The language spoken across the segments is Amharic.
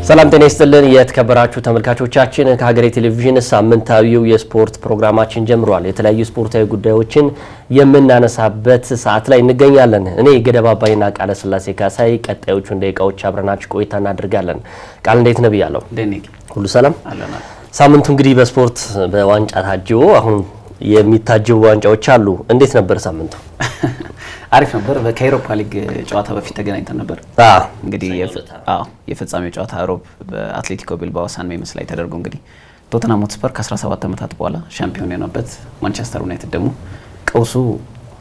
ሰላም ጤና ይስጥልን የተከበራችሁ ተመልካቾቻችን ከሀገሬ ቴሌቪዥን ሳምንታዊው የስፖርት ፕሮግራማችን ጀምሯል። የተለያዩ ስፖርታዊ ጉዳዮችን የምናነሳበት ሰዓት ላይ እንገኛለን። እኔ ገደብ አባይና ቃለ ስላሴ ካሳይ ቀጣዮቹን ደቂቃዎች አብረናችሁ ቆይታ እናደርጋለን። ቃል እንዴት ነው ብያለሁ? ሁሉ ሰላም አለና። ሳምንቱ እንግዲህ በስፖርት በዋንጫ ታጅቦ አሁን የሚታጀቡ ዋንጫዎች አሉ። እንዴት ነበር ሳምንቱ? አሪፍ ነበር። ከአውሮፓ ሊግ ጨዋታ በፊት ተገናኝተን ነበር። እንግዲህ የፍጻሜው ጨዋታ ሮብ በአትሌቲኮ ቢልባኦ ሳን ሜሜስ ላይ ተደርጎ እንግዲህ ቶተንሃም ሆትስፐር ከ17 ዓመታት በኋላ ሻምፒዮን የሆነበት ማንቸስተር ዩናይትድ ደግሞ ቀውሱ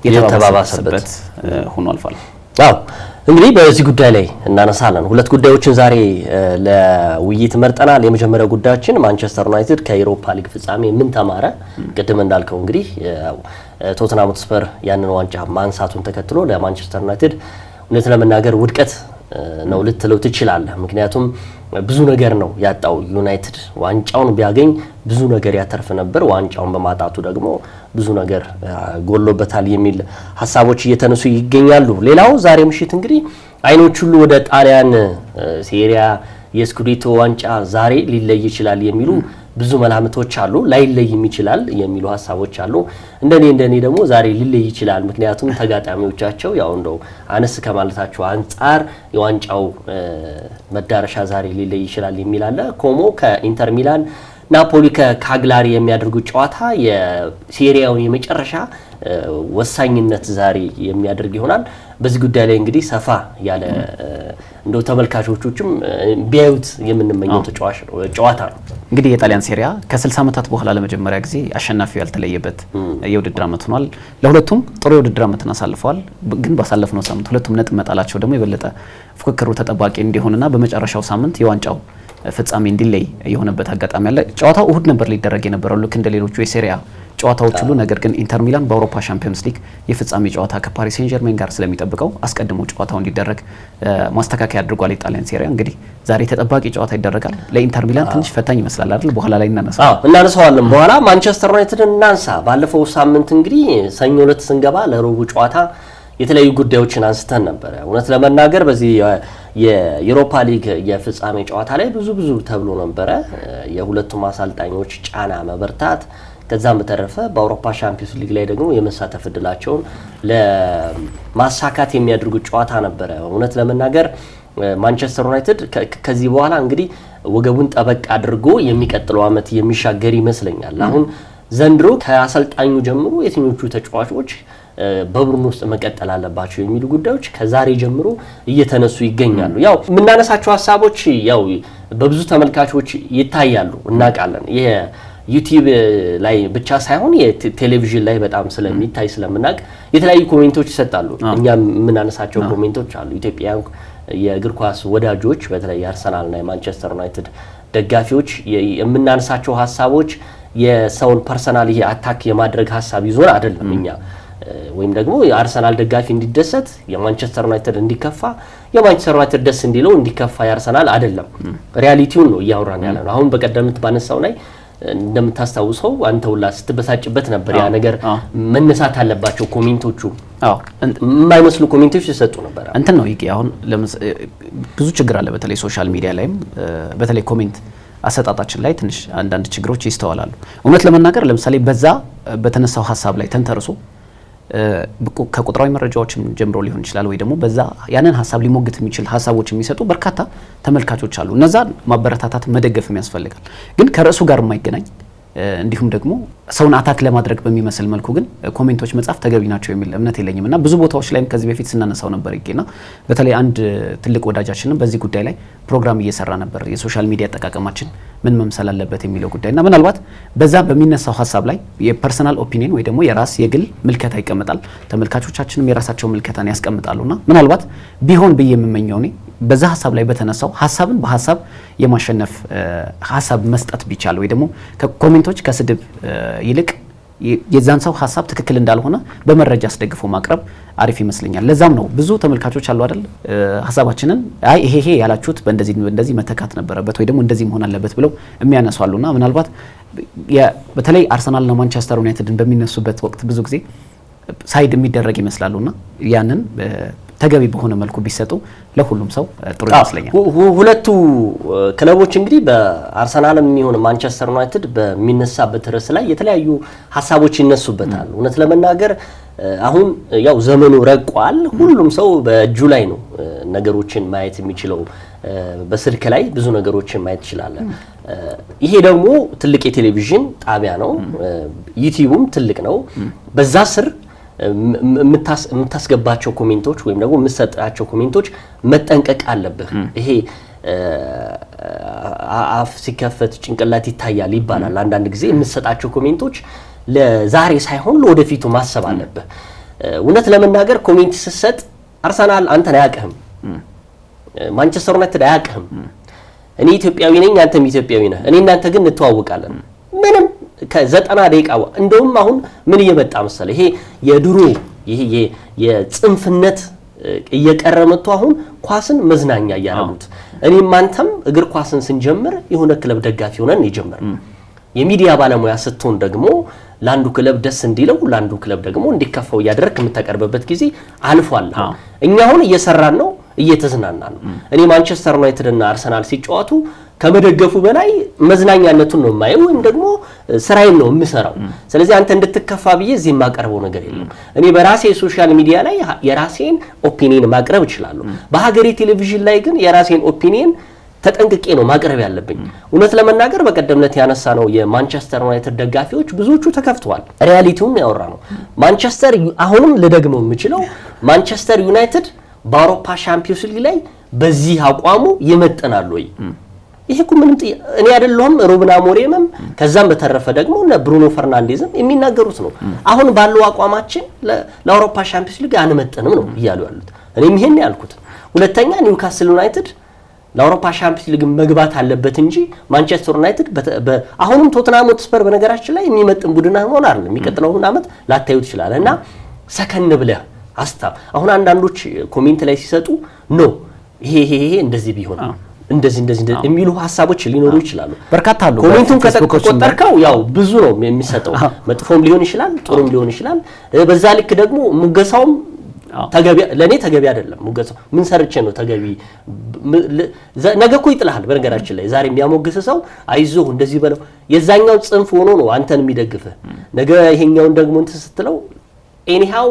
የተባባሰበት ሆኖ አልፏል። እንግዲህ በዚህ ጉዳይ ላይ እናነሳለን። ሁለት ጉዳዮችን ዛሬ ለውይይት መርጠናል። የመጀመሪያው ጉዳያችን ማንቸስተር ዩናይትድ ከአውሮፓ ሊግ ፍጻሜ ምን ተማረ? ቅድም እንዳልከው እንግዲህ ቶተንሃም ሆትስፐር ያንን ዋንጫ ማንሳቱን ተከትሎ ለማንቸስተር ዩናይትድ እውነት ለመናገር ውድቀት ነው ልትለው ትችላለህ። ምክንያቱም ብዙ ነገር ነው ያጣው ዩናይትድ። ዋንጫውን ቢያገኝ ብዙ ነገር ያተርፍ ነበር። ዋንጫውን በማጣቱ ደግሞ ብዙ ነገር ጎሎበታል የሚል ሀሳቦች እየተነሱ ይገኛሉ። ሌላው ዛሬ ምሽት እንግዲህ አይኖች ሁሉ ወደ ጣሊያን ሴሪያ የስኩዴቶ ዋንጫ ዛሬ ሊለይ ይችላል የሚሉ ብዙ መላምቶች አሉ። ላይለይም ይችላል የሚሉ ሀሳቦች አሉ። እንደኔ ደግሞ ዛሬ ሊለይ ይችላል። ምክንያቱም ተጋጣሚዎቻቸው ያው እንደው አነስ ከማለታቸው አንጻር የዋንጫው መዳረሻ ዛሬ ሊለይ ይችላል የሚል አለ። ኮሞ ከኢንተር ሚላን፣ ናፖሊ ከካግላሪ የሚያደርጉት ጨዋታ የሴሪያውን የመጨረሻ ወሳኝነት ዛሬ የሚያደርግ ይሆናል። በዚህ ጉዳይ ላይ እንግዲህ ሰፋ ያለ እንደው ተመልካቾቹም ቢያዩት የምንመኘው ጨዋታ ነው። እንግዲህ የጣሊያን ሴሪያ ከ60 ዓመታት በኋላ ለመጀመሪያ ጊዜ አሸናፊው ያልተለየበት የውድድር ዓመት ሆኗል። ለሁለቱም ጥሩ የውድድር ዓመትን አሳልፈዋል። ግን ባሳለፍነው ሳምንት ሁለቱም ነጥብ መጣላቸው ደግሞ የበለጠ ፉክክሩ ተጠባቂ እንዲሆንና በመጨረሻው ሳምንት የዋንጫው ፍጻሜ እንዲለይ የሆነበት አጋጣሚ አለ። ጨዋታው እሁድ ነበር ሊደረግ የነበረው ልክ እንደ ሌሎቹ የሴሪያ ጨዋታዎች ሁሉ። ነገር ግን ኢንተር ሚላን በአውሮፓ ሻምፒዮንስ ሊግ የፍጻሜ ጨዋታ ከፓሪስ ሴን ጀርሜን ጋር ስለሚጠብቀው አስቀድሞ ጨዋታው እንዲደረግ ማስተካከያ አድርጓል። የጣሊያን ሴሪያ እንግዲህ ዛሬ ተጠባቂ ጨዋታ ይደረጋል። ለኢንተር ሚላን ትንሽ ፈታኝ ይመስላል አይደል? በኋላ ላይ እናነሳዋለን። በኋላ ማንቸስተር ዩናይትድን እናንሳ። ባለፈው ሳምንት እንግዲህ ሰኞ ዕለት ስንገባ ለሮቡ ጨዋታ የተለያዩ ጉዳዮችን አንስተን ነበር። እውነት ለመናገር በዚህ የዩሮፓ ሊግ የፍጻሜ ጨዋታ ላይ ብዙ ተብሎ ነበረ። የሁለቱም አሰልጣኞች ጫና መበርታት፣ ከዛም በተረፈ በአውሮፓ ሻምፒዮንስ ሊግ ላይ ደግሞ የመሳተፍ እድላቸውን ለማሳካት የሚያደርጉት ጨዋታ ነበረ። እውነት ለመናገር ማንቸስተር ዩናይትድ ከዚህ በኋላ እንግዲህ ወገቡን ጠበቅ አድርጎ የሚቀጥለው ዓመት የሚሻገር ይመስለኛል። አሁን ዘንድሮ ከአሰልጣኙ ጀምሮ የትኞቹ ተጫዋቾች በቡድን ውስጥ መቀጠል አለባቸው የሚሉ ጉዳዮች ከዛሬ ጀምሮ እየተነሱ ይገኛሉ። ያው የምናነሳቸው ሀሳቦች ያው በብዙ ተመልካቾች ይታያሉ እናውቃለን። የዩቲዩብ ላይ ብቻ ሳይሆን የቴሌቪዥን ላይ በጣም ስለሚታይ ስለምናውቅ የተለያዩ ኮሜንቶች ይሰጣሉ። እኛም የምናነሳቸው ኮሜንቶች አሉ። ኢትዮጵያውያን የእግር ኳስ ወዳጆች በተለይ የአርሰናልና የማንቸስተር ዩናይትድ ደጋፊዎች የምናነሳቸው ሀሳቦች የሰውን ፐርሰናል ይሄ አታክ የማድረግ ሀሳብ ይዞን አይደለም። እኛ ወይም ደግሞ የአርሰናል ደጋፊ እንዲደሰት የማንቸስተር ዩናይትድ እንዲከፋ የማንቸስተር ዩናይትድ ደስ እንዲለው እንዲከፋ የአርሰናል አይደለም። ሪያሊቲውን ነው እያወራን ያለ ነው። አሁን በቀደምት ባነሳው ላይ እንደምታስታውሰው አንተ ሁላ ስትበሳጭበት ነበር። ያ ነገር መነሳት አለባቸው ኮሜንቶቹ የማይመስሉ ኮሜንቶች ሲሰጡ ነበር። እንትን ነው ይሄ አሁን ብዙ ችግር አለ። በተለይ ሶሻል ሚዲያ ላይም በተለይ ኮሜንት አሰጣጣችን ላይ ትንሽ አንዳንድ ችግሮች ይስተዋላሉ። እውነት ለመናገር ለምሳሌ በዛ በተነሳው ሀሳብ ላይ ተንተርሶ ከቁጥራዊ መረጃዎችም ጀምሮ ሊሆን ይችላል ወይ ደግሞ በዛ ያንን ሀሳብ ሊሞግት የሚችል ሀሳቦች የሚሰጡ በርካታ ተመልካቾች አሉ። እነዛን ማበረታታት መደገፍ ያስፈልጋል። ግን ከርዕሱ ጋር የማይገናኝ እንዲሁም ደግሞ ሰውን አታክ ለማድረግ በሚመስል መልኩ ግን ኮሜንቶች መጻፍ ተገቢ ናቸው የሚል እምነት የለኝም እና ብዙ ቦታዎች ላይም ከዚህ በፊት ስናነሳው ነበር ይገና በተለይ አንድ ትልቅ ወዳጃችንም በዚህ ጉዳይ ላይ ፕሮግራም እየሰራ ነበር። የሶሻል ሚዲያ አጠቃቀማችን ምን መምሰል አለበት የሚለው ጉዳይና ምናልባት በዛ በሚነሳው ሀሳብ ላይ የፐርሰናል ኦፒኒየን ወይ ደግሞ የራስ የግል ምልከታ ይቀመጣል። ተመልካቾቻችንም የራሳቸው ምልከታን ያስቀምጣሉና ምናልባት ቢሆን ብዬ የምመኘው እኔ በዛ ሀሳብ ላይ በተነሳው ሀሳብን በሀሳብ የማሸነፍ ሀሳብ መስጠት ቢቻል ወይ ደግሞ ከኮሜንቶች ከስድብ ይልቅ የዛን ሰው ሀሳብ ትክክል እንዳልሆነ በመረጃ አስደግፎ ማቅረብ አሪፍ ይመስለኛል። ለዛም ነው ብዙ ተመልካቾች አሉ አይደል ሀሳባችንን አይ ይሄ ያላችሁት በእንደዚህ መተካት ነበረበት ወይ ደግሞ እንደዚህ መሆን አለበት ብለው የሚያነሷሉና ምናልባት በተለይ አርሰናልና ማንቸስተር ዩናይትድን በሚነሱበት ወቅት ብዙ ጊዜ ሳይድ የሚደረግ ይመስላሉና ያንን ተገቢ በሆነ መልኩ ቢሰጡ ለሁሉም ሰው ጥሩ ይመስለኛል። ሁለቱ ክለቦች እንግዲህ በአርሰናልም የሚሆን ማንቸስተር ዩናይትድ በሚነሳበት ርዕስ ላይ የተለያዩ ሀሳቦች ይነሱበታል። እውነት ለመናገር አሁን ያው ዘመኑ ረቋል። ሁሉም ሰው በእጁ ላይ ነው ነገሮችን ማየት የሚችለው። በስልክ ላይ ብዙ ነገሮችን ማየት ይችላል። ይሄ ደግሞ ትልቅ የቴሌቪዥን ጣቢያ ነው። ዩቲዩብም ትልቅ ነው። በዛ ስር የምታስገባቸው ኮሜንቶች ወይም ደግሞ የምትሰጣቸው ኮሜንቶች መጠንቀቅ አለብህ። ይሄ አፍ ሲከፈት ጭንቅላት ይታያል ይባላል። አንዳንድ ጊዜ የምትሰጣቸው ኮሜንቶች ለዛሬ ሳይሆን ለወደፊቱ ማሰብ አለብህ። እውነት ለመናገር ኮሜንት ስትሰጥ አርሰናል አንተን አያውቅህም፣ ማንቸስተር ዩናይትድ አያውቅህም። እኔ ኢትዮጵያዊ ነኝ፣ አንተም ኢትዮጵያዊ ነህ። እኔ እናንተ ግን እንተዋወቃለን። ምንም ከ90 ደቂቃ እንደውም አሁን ምን እየመጣ መሰለ፣ ይሄ የድሮ ይሄ የጽንፍነት እየቀረ መጥቶ አሁን ኳስን መዝናኛ እያደረጉት። እኔም አንተም እግር ኳስን ስንጀምር የሆነ ክለብ ደጋፊ ሆነን የጀመር የሚዲያ ባለሙያ ስትሆን ደግሞ ለአንዱ ክለብ ደስ እንዲለው ለአንዱ ክለብ ደግሞ እንዲከፋው እያደረክ የምታቀርብበት ጊዜ አልፏል። እኛ አሁን እየሰራን ነው፣ እየተዝናናን ነው። እኔ ማንቸስተር ዩናይትድ እና አርሰናል ሲጫወቱ ከመደገፉ በላይ መዝናኛነቱን ነው የማየው፣ ወይም ደግሞ ስራዬን ነው የምሰራው። ስለዚህ አንተ እንድትከፋ ብዬ እዚህ የማቀርበው ነገር የለም። እኔ በራሴ ሶሻል ሚዲያ ላይ የራሴን ኦፒኒየን ማቅረብ እችላለሁ። በሀገሬ ቴሌቪዥን ላይ ግን የራሴን ኦፒኒየን ተጠንቅቄ ነው ማቅረብ ያለብኝ። እውነት ለመናገር በቀደምነት ያነሳ ነው የማንቸስተር ዩናይትድ ደጋፊዎች ብዙዎቹ ተከፍተዋል። ሪያሊቲውን ያወራ ነው። ማንቸስተር አሁንም ልደግመው የምችለው ማንቸስተር ዩናይትድ በአውሮፓ ሻምፒዮንስ ሊግ ላይ በዚህ አቋሙ ይመጥናል ወይ? ይሄ እኮ ምንም እኔ አይደለሁም ሩበን አሞሪምም ከዛም በተረፈ ደግሞ ብሩኖ ፈርናንዴዝም የሚናገሩት ነው። አሁን ባለው አቋማችን ለአውሮፓ ሻምፒዮንስ ሊግ አንመጥንም ነው እያሉ ያሉት። እኔም ይሄን ያልኩት። ሁለተኛ ኒውካስል ዩናይትድ ለአውሮፓ ሻምፒዮንስ ሊግ መግባት አለበት እንጂ ማንቸስተር ዩናይትድ አሁንም ቶተንሃም ሆትስፐር በነገራችን ላይ የሚመጥን ቡድን ሆነ አይደለም። የሚቀጥለውን ዓመት ላታዩ ይችላል እና ሰከን ብለህ አስታብ። አሁን አንዳንዶች ኮሜንት ላይ ሲሰጡ ኖ ይሄ እንደዚህ ቢሆን እንደዚህ የሚሉ ሀሳቦች ሊኖሩ ይችላሉ። በርካታ አሉ። ኮሜንቱን ከተቆጠርከው ያው ብዙ ነው የሚሰጠው። መጥፎም ሊሆን ይችላል፣ ጥሩም ሊሆን ይችላል። በዛ ልክ ደግሞ ሙገሳውም ተገቢ ለኔ ተገቢ አይደለም። ሙገሳው ምን ሰርቼ ነው ተገቢ? ነገ እኮ ይጥልሃል። በነገራችን ላይ ዛሬ የሚያሞግስ ሰው አይዞህ እንደዚህ በለው የዛኛው ጽንፍ ሆኖ ነው አንተን የሚደግፍህ። ነገ ይሄኛውን ደግሞ እንትን ስትለው ኤኒሃው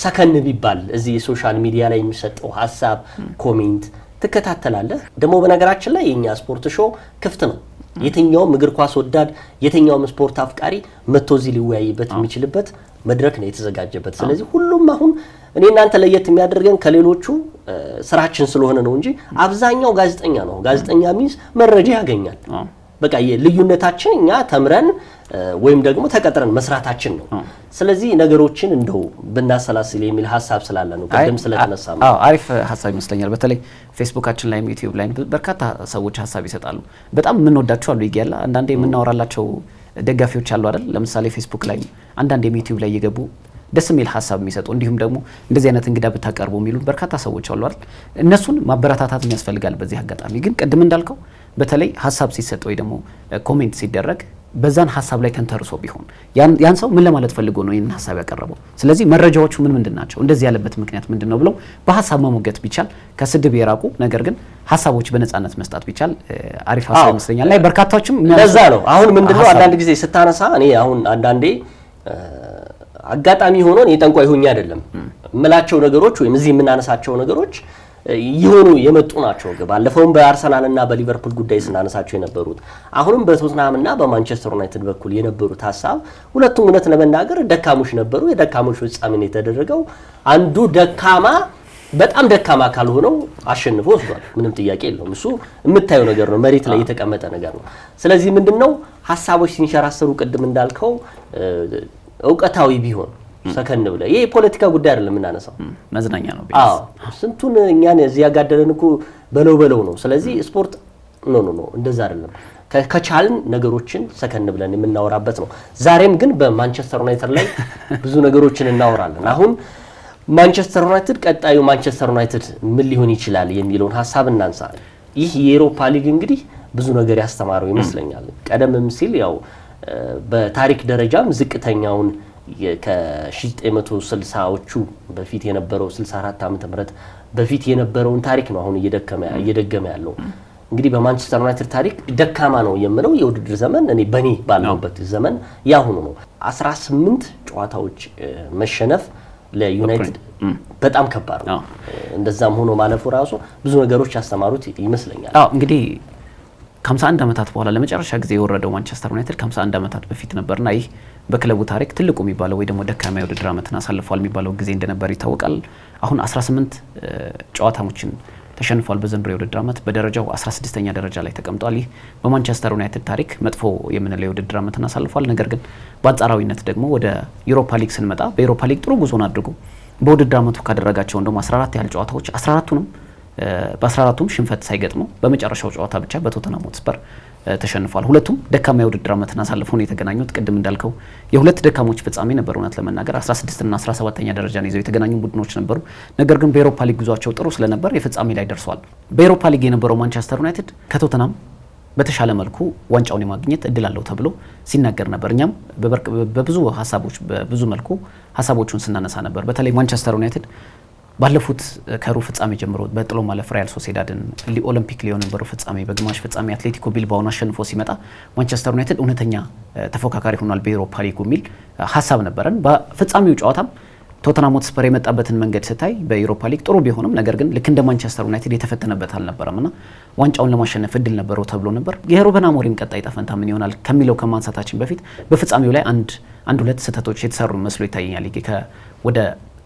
ሰከን ቢባል እዚህ ሶሻል ሚዲያ ላይ የሚሰጠው ሀሳብ ኮሜንት ትከታተላለህ። ደግሞ በነገራችን ላይ የኛ ስፖርት ሾው ክፍት ነው። የትኛውም እግር ኳስ ወዳድ የትኛውም ስፖርት አፍቃሪ መጥቶ እዚህ ሊወያይበት የሚችልበት መድረክ ነው የተዘጋጀበት። ስለዚህ ሁሉም አሁን እኔ እናንተ ለየት የሚያደርገን ከሌሎቹ ስራችን ስለሆነ ነው እንጂ አብዛኛው ጋዜጠኛ ነው። ጋዜጠኛ ሚንስ መረጃ ያገኛል። በቃ የልዩነታችን እኛ ተምረን ወይም ደግሞ ተቀጥረን መስራታችን ነው። ስለዚህ ነገሮችን እንደው ብናሰላስል የሚል ሀሳብ ስላለ ነው ቀደም ስለተነሳ ነው። አሪፍ ሀሳብ ይመስለኛል። በተለይ ፌስቡካችን ላይ ዩቲዩብ ላይ በርካታ ሰዎች ሀሳብ ይሰጣሉ። በጣም የምንወዳቸው አሉ ይገያላ አንዳንዴ የምናወራላቸው ደጋፊዎች አሉ አይደል? ለምሳሌ ፌስቡክ ላይ አንዳንዴ ዩቲዩብ ላይ እየገቡ ደስ የሚል ሀሳብ የሚሰጡ እንዲሁም ደግሞ እንደዚህ አይነት እንግዳ ብታቀርቡ የሚሉ በርካታ ሰዎች አሉ አይደል? እነሱን ማበረታታት ያስፈልጋል። በዚህ አጋጣሚ ግን ቅድም እንዳልከው በተለይ ሀሳብ ሲሰጥ ወይ ደግሞ ኮሜንት ሲደረግ በዛን ሀሳብ ላይ ተንተርሶ ቢሆን ያን ሰው ምን ለማለት ፈልጎ ነው ይሄን ሀሳብ ያቀረበው፣ ስለዚህ መረጃዎቹ ምንድን ናቸው፣ እንደዚህ ያለበት ምክንያት ምንድነው ብለው በሀሳብ መሞገት ቢቻል ከስድብ የራቁ ነገር ግን ሀሳቦች በነጻነት መስጠት ቢቻል አሪፍ ሀሳብ ይመስለኛል። ላይ በርካታዎችም ለዛ ነው አሁን ምንድነው አንዳንድ ጊዜ ስታነሳ እኔ አሁን አንዳንዴ አጋጣሚ ሆኖ የጠንቋይ ሆኜ አይደለም ምላቸው ነገሮች ወይም እዚህ የምናነሳቸው ነገሮች ይሆኑ የመጡ ናቸው። ባለፈውም በአርሰናል እና በሊቨርፑል ጉዳይ ስናነሳቸው የነበሩት አሁንም በቶትንሃም እና በማንቸስተር ዩናይትድ በኩል የነበሩት ሀሳብ ሁለቱም እውነት ለመናገር ደካሞች ነበሩ። የደካሞች ፍጻሜ ነው የተደረገው። አንዱ ደካማ በጣም ደካማ ካልሆነው አሸንፎ ወስዷል። ምንም ጥያቄ የለውም። እሱ የምታየው ነገር ነው፣ መሬት ላይ የተቀመጠ ነገር ነው። ስለዚህ ምንድነው ሀሳቦች ሲንሸራሰሩ ቅድም እንዳልከው እውቀታዊ ቢሆን ሰከን ብለ ይሄ ፖለቲካ ጉዳይ አይደለም የምናነሳው፣ መዝናኛ ነው። ስንቱን እኛን እዚህ ያጋደለን እኮ በለው ነው። ስለዚህ ስፖርት ኖ እንደዛ አይደለም። ከቻልን ነገሮችን ሰከን ብለን የምናወራበት ነው። ዛሬም ግን በማንቸስተር ዩናይትድ ላይ ብዙ ነገሮችን እናወራለን። አሁን ማንቸስተር ዩናይትድ ቀጣዩ ማንቸስተር ዩናይትድ ምን ሊሆን ይችላል የሚለውን ሀሳብ እናንሳ። ይህ የአውሮፓ ሊግ እንግዲህ ብዙ ነገር ያስተማረው ይመስለኛል። ቀደምም ሲል ያው በታሪክ ደረጃም ዝቅተኛውን ከ1960ዎቹ በፊት የነበረው 64 ዓመተ ምህረት በፊት የነበረውን ታሪክ ነው አሁን እየደገመ ያለው። እንግዲህ በማንቸስተር ዩናይትድ ታሪክ ደካማ ነው የምለው የውድድር ዘመን እኔ በኔ ባለውበት ዘመን ያሁኑ ነው። 18 ጨዋታዎች መሸነፍ ለዩናይትድ በጣም ከባድ ነው። እንደዛም ሆኖ ማለፉ ራሱ ብዙ ነገሮች ያስተማሩት ይመስለኛል። እንግዲህ ከ51 ዓመታት በኋላ ለመጨረሻ ጊዜ የወረደው ማንቸስተር ዩናይትድ ከ51 ዓመታት በፊት ነበርና ይህ በክለቡ ታሪክ ትልቁ የሚባለው ወይ ደግሞ ደካማ የውድድር ዓመትን አሳልፏል የሚባለው ጊዜ እንደነበር ይታወቃል። አሁን 18 ጨዋታዎችን ተሸንፏል በዘንድሮ የውድድር ዓመት በደረጃው 16ኛ ደረጃ ላይ ተቀምጧል። ይህ በማንቸስተር ዩናይትድ ታሪክ መጥፎ የምንለው የውድድር ዓመትን አሳልፏል። ነገር ግን በአንጻራዊነት ደግሞ ወደ ዩሮፓ ሊግ ስንመጣ በዩሮፓ ሊግ ጥሩ ጉዞን አድርጎ በውድድር ዓመቱ ካደረጋቸው እንደውም 14 ያህል ጨዋታዎች 14ቱንም በ14ቱም ሽንፈት ሳይገጥመው በመጨረሻው ጨዋታ ብቻ በቶተንሃም ሆትስፐር ተሸንፏል። ሁለቱም ደካማ የውድድር ዓመትን አሳልፈው ነው የተገናኙት። ቅድም እንዳልከው የሁለት ደካሞች ፍጻሜ ነበር። እውነት ለመናገር 16 እና 17ኛ ደረጃን ይዘው የተገናኙ ቡድኖች ነበሩ። ነገር ግን በኤሮፓ ሊግ ጉዟቸው ጥሩ ስለነበር የፍጻሜ ላይ ደርሰዋል። በኤሮፓ ሊግ የነበረው ማንቸስተር ዩናይትድ ከቶተንሃም በተሻለ መልኩ ዋንጫውን የማግኘት እድል አለው ተብሎ ሲናገር ነበር። እኛም በብዙ ሀሳቦች በብዙ መልኩ ሀሳቦቹን ስናነሳ ነበር። በተለይ ማንቸስተር ዩናይትድ ባለፉት ከሩብ ፍጻሜ ጀምሮ በጥሎ ማለፍ ሪያል ሶሴዳድን ኦሎምፒክ ሊዮን በሩብ ፍጻሜ በግማሽ ፍጻሜ አትሌቲኮ ቢልባኦን አሸንፎ ሲመጣ ማንቸስተር ዩናይትድ እውነተኛ ተፎካካሪ ሆኗል በኤሮፓ ሊግ የሚል ሀሳብ ነበረን። በፍጻሜው ጨዋታም ቶተንሃም ሆትስፐር የመጣበትን መንገድ ስታይ በኤሮፓ ሊግ ጥሩ ቢሆንም ነገር ግን ልክ እንደ ማንቸስተር ዩናይትድ የተፈተነበት አልነበረምና ዋንጫውን ለማሸነፍ እድል ነበረው ተብሎ ነበር። የሩበን አሞሪም ቀጣይ ጠፈንታ ምን ይሆናል ከሚለው ከማንሳታችን በፊት በፍጻሜው ላይ አንድ ሁለት ስህተቶች የተሰሩ መስሎ ይታየኛል። ወደ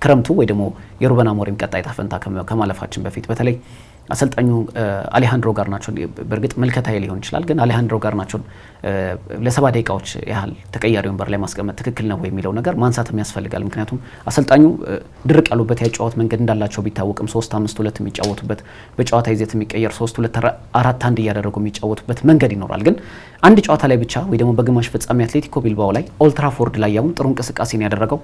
ክረምቱ ወይ ደግሞ የሩበን አሞሪም ቀጣይ ጠፈንታ ከማለፋችን በፊት በተለይ አሰልጣኙ አሌሃንድሮ ጋርናቾን በእርግጥ መልከታዬ ሊሆን ይችላል ግን አሌሃንድሮ ጋርናቾን ለ70 ደቂቃዎች ያህል ተቀያሪ ወንበር ላይ ማስቀመጥ ትክክል ነው የሚለው ነገር ማንሳትም ያስፈልጋል። ምክንያቱም አሰልጣኙ ድርቅ ያሉበት ያጨዋወት መንገድ እንዳላቸው ቢታወቅም 3-5-2 የሚጫወቱበት በጨዋታ ይዘት የሚቀየር 3-2-4-1 እያደረጉ የሚጫወቱበት መንገድ ይኖራል። ግን አንድ ጨዋታ ላይ ብቻ ወይ ደግሞ በግማሽ ፍጻሜ አትሌቲኮ ቢልባኦ ላይ ኦልድ ትራፎርድ ላይ ያውን ጥሩ እንቅስቃሴን ያደረገው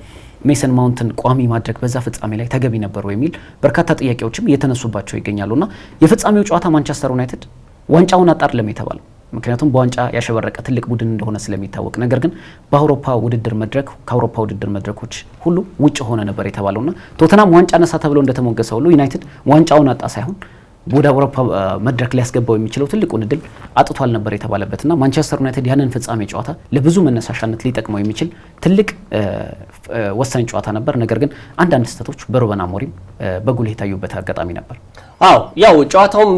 ሜሰን ማውንትን ቋሚ ማድረግ በዛ ፍጻሜ ላይ ተገቢ ነበር የሚል በርካታ ጥያቄዎችም እየተነሱባቸው ይገኛሉና የፍጻሜው ጨዋታ ማንቸስተር ዩናይትድ ዋንጫውን አጣርለም የተባለው ምክንያቱም በዋንጫ ያሸበረቀ ትልቅ ቡድን እንደሆነ ስለሚታወቅ ነገር ግን በአውሮፓ ውድድር መድረክ ከአውሮፓ ውድድር መድረኮች ሁሉ ውጭ ሆነ ነበር የተባለውና ቶተንሃም ዋንጫ ነሳ ተብሎ እንደተሞገሰው ሁሉ ዩናይትድ ዋንጫውን አጣ ሳይሆን ወደ አውሮፓ መድረክ ሊያስገባው የሚችለው ትልቁን እድል አጥቷል ነበር የተባለበትና ማንቸስተር ዩናይትድ ያንን ፍጻሜ ጨዋታ ለብዙ መነሳሻነት ሊጠቅመው የሚችል ትልቅ ወሳኝ ጨዋታ ነበር። ነገር ግን አንዳንድ ስህተቶች በሩበን አሞሪም በጉልህ የታዩበት አጋጣሚ ነበር። ያው ጨዋታውም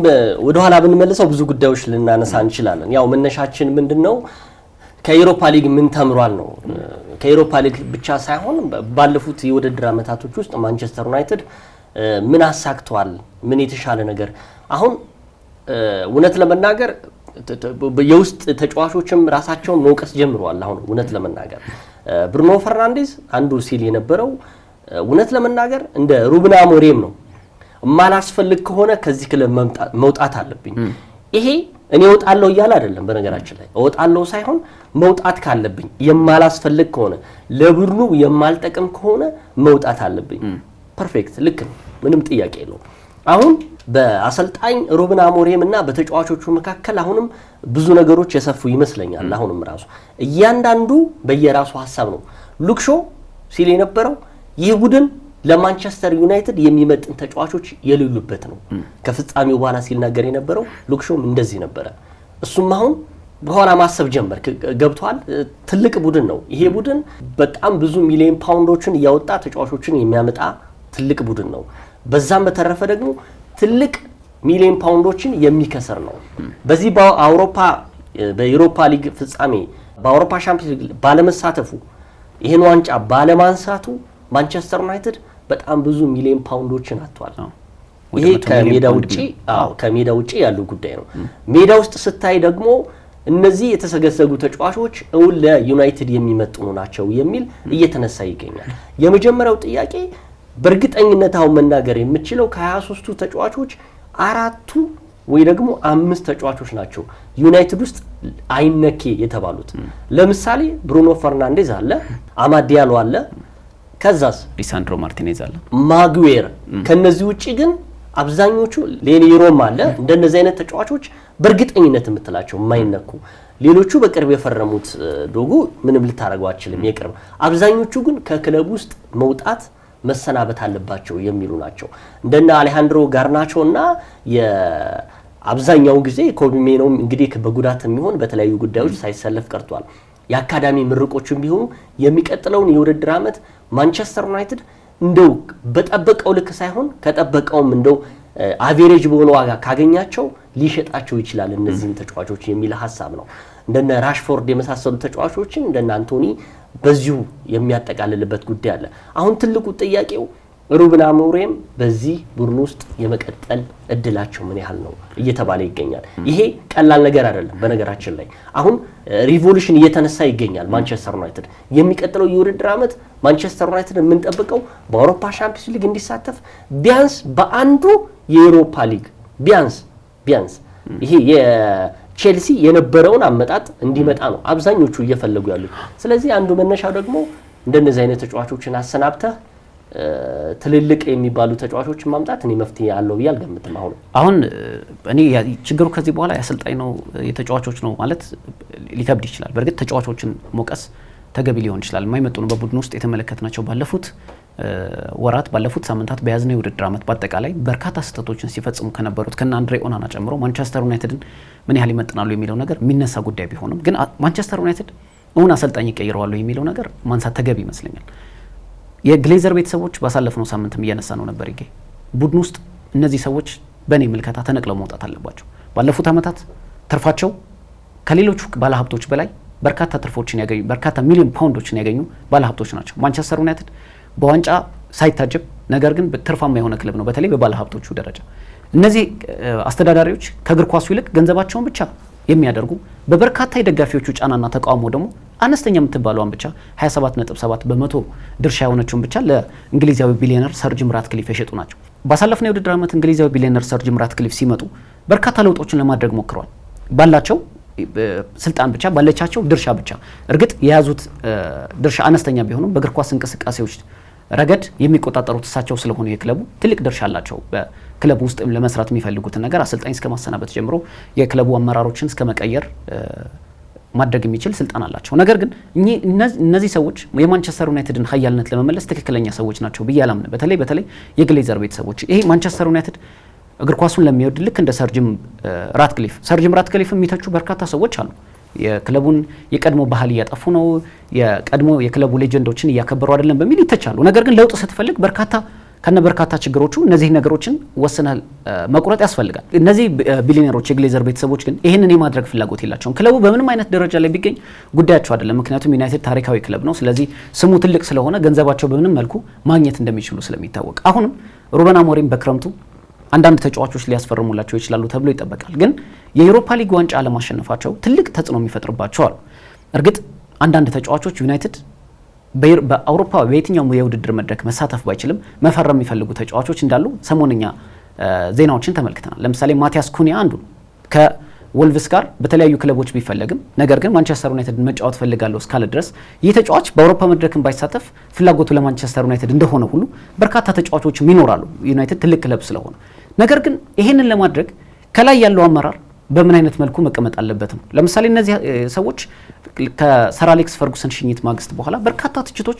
ወደ ኋላ ብንመልሰው ብዙ ጉዳዮች ልናነሳ እንችላለን። ያው መነሻችን ምንድነው ከዩሮፓ ሊግ ምን ተምሯል ነው። ከዩሮፓ ሊግ ብቻ ሳይሆን ባለፉት የውድድር ዓመታቶች ውስጥ ማንቸስተር ዩናይትድ ምን አሳክቷል፣ ምን የተሻለ ነገር አሁን እውነት ለመናገር የውስጥ ተጫዋቾችም ራሳቸውን መውቀስ ጀምረዋል። አሁን እውነት ለመናገር ብሩኖ ፈርናንዴዝ አንዱ ሲል የነበረው እውነት ለመናገር እንደ ሩበን አሞሪም ነው ማላስፈልግ ከሆነ ከዚህ ክለብ መውጣት አለብኝ። ይሄ እኔ እወጣለሁ እያለ አይደለም። በነገራችን ላይ እወጣለሁ ሳይሆን መውጣት ካለብኝ የማላስፈልግ ከሆነ ለቡድኑ የማልጠቅም ከሆነ መውጣት አለብኝ። ፐርፌክት ልክ ነው፣ ምንም ጥያቄ የለውም። አሁን በአሰልጣኝ ሩበን አሞሪም እና በተጫዋቾቹ መካከል አሁንም ብዙ ነገሮች የሰፉ ይመስለኛል። አሁንም ራሱ እያንዳንዱ በየራሱ ሐሳብ ነው። ሉክሾ ሲል የነበረው ይህ ቡድን ለማንቸስተር ዩናይትድ የሚመጥን ተጫዋቾች የሌሉበት ነው። ከፍጻሜው በኋላ ሲናገር የነበረው ሉክሾም እንደዚህ ነበረ። እሱም አሁን በኋላ ማሰብ ጀመር። ገብቷል። ትልቅ ቡድን ነው ይሄ ቡድን። በጣም ብዙ ሚሊዮን ፓውንዶችን እያወጣ ተጫዋቾችን የሚያመጣ ትልቅ ቡድን ነው። በዛም በተረፈ ደግሞ ትልቅ ሚሊዮን ፓውንዶችን የሚከሰር ነው። በዚህ በዩሮፓ ሊግ ፍጻሜ በአውሮፓ ሻምፒዮንስ ሊግ ባለመሳተፉ ይሄን ዋንጫ ባለማንሳቱ ማንቸስተር ዩናይትድ በጣም ብዙ ሚሊዮን ፓውንዶችን አጥቷል። ይሄ ከሜዳ ውጪ ያለው ጉዳይ ነው። ሜዳ ውስጥ ስታይ ደግሞ እነዚህ የተሰገሰጉ ተጫዋቾች እውን ለዩናይትድ የሚመጥኑ ናቸው የሚል እየተነሳ ይገኛል። የመጀመሪያው ጥያቄ በእርግጠኝነት አሁን መናገር የምችለው ከ23ቱ ተጫዋቾች 4ቱ ወይ ደግሞ 5 ተጫዋቾች ናቸው ዩናይትድ ውስጥ አይነኬ የተባሉት። ለምሳሌ ብሩኖ ፈርናንዴዝ አለ፣ አማድ ዲያሎ አለ፣ ከዛስ ሊሳንድሮ ማርቲኔዝ አለ፣ ማጉዌር። ከነዚህ ውጪ ግን አብዛኞቹ ሌኒሮም አለ እንደነዚህ አይነት ተጫዋቾች በእርግጠኝነት የምትላቸው የማይነኩ ሌሎቹ በቅርብ የፈረሙት ዶጉ ምንም ልታረጋው አችልም የቅርብ አብዛኞቹ ግን ከክለብ ውስጥ መውጣት መሰናበት አለባቸው የሚሉ ናቸው እንደነ አሌሃንድሮ ጋርናቾና የአብዛኛው ጊዜ ኮቢ ሜኖም እንግዲህ በጉዳት የሚሆን በተለያዩ ጉዳዮች ሳይሰለፍ ቀርቷል የአካዳሚ ምርቆችም ቢሆኑ የሚቀጥለውን የውድድር ዓመት ማንቸስተር ዩናይትድ እንደው በጠበቀው ልክ ሳይሆን ከጠበቀውም እንደው አቨሬጅ በሆነ ዋጋ ካገኛቸው ሊሸጣቸው ይችላል እነዚህን ተጫዋቾች የሚል ሐሳብ ነው እንደነ ራሽፎርድ የመሳሰሉ ተጫዋቾችን እንደነ አንቶኒ በዚሁ የሚያጠቃልልበት ጉዳይ አለ አሁን ትልቁ ጥያቄው ሩበን አሞሪም በዚህ ቡድን ውስጥ የመቀጠል እድላቸው ምን ያህል ነው እየተባለ ይገኛል ይሄ ቀላል ነገር አይደለም በነገራችን ላይ አሁን ሪቮሉሽን እየተነሳ ይገኛል ማንቸስተር ዩናይትድ የሚቀጥለው የውድድር ዓመት ማንቸስተር ዩናይትድ የምንጠብቀው በአውሮፓ ቻምፒየንስ ሊግ እንዲሳተፍ ቢያንስ በአንዱ የአውሮፓ ሊግ ቢያንስ ይሄ የቼልሲ የነበረውን አመጣጥ እንዲመጣ ነው አብዛኞቹ እየፈለጉ ያሉት ስለዚህ አንዱ መነሻው ደግሞ እንደነዚህ አይነት ተጫዋቾችን አሰናብተህ ትልልቅ የሚባሉ ተጫዋቾችን ማምጣት እኔ መፍትሄ ያለው ይያል ገምተም አሁን እኔ ችግሩ ከዚህ በኋላ ያሰልጣኝ ነው የተጫዋቾች ነው ማለት ሊከብድ ይችላል በርግጥ ተጫዋቾችን ሞቀስ ተገቢ ሊሆን ይችላል የማይመጡ ነው በቡድን ውስጥ የተመለከትናቸው ባለፉት ወራት ባለፉት ሳምንታት በያዝነው የውድድር ዓመት በአጠቃላይ በርካታ ስህተቶችን ሲፈጽሙ ከነበሩት ከነ አንድሬ ኦናና ጨምሮ ማንቸስተር ዩናይትድን ምን ያህል ይመጥናሉ የሚለው ነገር የሚነሳ ጉዳይ ቢሆንም ግን ማንቸስተር ዩናይትድ እውን አሰልጣኝ ይቀይረዋል የሚለው ነገር ማንሳት ተገቢ ይመስለኛል የግሌዘር ቤተሰቦች ባሳለፍነው ሳምንትም እያነሳ ነው ነበር ይገ ቡድን ውስጥ እነዚህ ሰዎች በኔ ምልከታ ተነቅለው መውጣት አለባቸው ባለፉት አመታት ትርፋቸው ከሌሎቹ ባለሀብቶች በላይ በርካታ ትርፎችን ያገኙ በርካታ ሚሊዮን ፓውንዶችን ያገኙ ባለሀብቶች ናቸው ማንቸስተር ዩናይትድ በዋንጫ ሳይታጀብ ነገር ግን ትርፋማ የሆነ ክለብ ነው በተለይ በባለሀብቶቹ ደረጃ እነዚህ አስተዳዳሪዎች ከእግር ኳሱ ይልቅ ገንዘባቸውን ብቻ የሚያደርጉ በበርካታ የደጋፊዎቹ ጫናና ተቃውሞ ደግሞ አነስተኛ የምትባለውን ብቻ 27.7% ድርሻ የሆነችውን ብቻ ለእንግሊዛዊ ቢሊዮነር ሰር ጂም ራትክሊፍ የሸጡ ናቸው ባሳለፍነው የውድድር ዓመት እንግሊዛዊ ቢሊዮነር ሰር ጂም ራትክሊፍ ሲመጡ በርካታ ለውጦችን ለማድረግ ሞክረዋል ባላቸው ስልጣን ብቻ ባለቻቸው ድርሻ ብቻ እርግጥ የያዙት ድርሻ አነስተኛ ቢሆንም በእግር ኳስ እንቅስቃሴዎች ረገድ የሚቆጣጠሩት እሳቸው ስለሆነ የክለቡ ትልቅ ድርሻ አላቸው በክለቡ ውስጥ ለመስራት የሚፈልጉት ነገር አሰልጣኝ እስከ ማሰናበት ጀምሮ የክለቡ አመራሮችን እስከ መቀየር ማድረግ የሚችል ስልጣን አላቸው ነገር ግን እነዚህ ሰዎች የማንቸስተር ዩናይትድን ኃያልነት ለመመለስ ትክክለኛ ሰዎች ናቸው ብያላም በተለይ የግሌዘር ቤተሰቦች ይሄ ማንቸስተር ዩናይትድ እግር ኳሱን ለሚወድ ልክ እንደ ሰር ጂም ራትክሊፍ የሚተቹ በርካታ ሰዎች አሉ የክለቡን የቀድሞ ባህል እያጠፉ ነው የቀድሞ የክለቡ ሌጀንዶችን እያከበሩ አይደለም በሚል ይተቻሉ ነገር ግን ለውጥ ስትፈልግ በርካታ ችግሮቹ እነዚህ ነገሮችን ወሰናል መቁረጥ ያስፈልጋል እነዚህ ቢሊዮነሮች የግሌዘር ቤተሰቦች ግን ይሄንን የማድረግ ፍላጎት የላቸውም ክለቡ በምንም አይነት ደረጃ ላይ ቢገኝ ጉዳያቸው አይደለም ምክንያቱም ዩናይትድ ታሪካዊ ክለብ ነው ስለዚህ ስሙ ትልቅ ስለሆነ ገንዘባቸው በምንም መልኩ ማግኘት እንደሚችሉ ስለሚታወቅ አሁንም ሩበን አሞሪም በክረምቱ አንዳንድ ተጫዋቾች ሊያስፈርሙላቸው ይችላሉ ተብሎ ይጠበቃል ግን የዩሮፓ ሊግ ዋንጫ አለማሸነፋቸው ትልቅ ተጽዕኖ የሚፈጥርባቸው አሉ እርግጥ አንዳንድ ተጫዋቾች ዩናይትድ በአውሮፓ በየትኛውም የውድድር መድረክ መሳተፍ ባይችልም መፈረም የሚፈልጉ ተጫዋቾች እንዳሉ ሰሞንኛ ዜናዎችን ተመልክተናል ለምሳሌ ማቲያስ ኩኒያ አንዱ ከወልቭስ ጋር በተለያዩ ክለቦች ቢፈለግም ነገር ግን ማንቸስተር ዩናይትድ መጫወት ፈልጋለሁ እስካለ ድረስ ይህ ተጫዋች በአውሮፓ መድረክም ባይሳተፍ ፍላጎቱ ለማንቸስተር ዩናይትድ እንደሆነ ሁሉ በርካታ ተጫዋቾች ይኖራሉ ዩናይትድ ትልቅ ክለብ ስለሆነ ነገር ግን ይሄንን ለማድረግ ከላይ ያለው አመራር በምን አይነት መልኩ መቀመጥ አለበት ነው ለምሳሌ እነዚህ ሰዎች ከሰር አሌክስ ፈርጉሰን ሽኝት ማግስት በኋላ በርካታ ትችቶች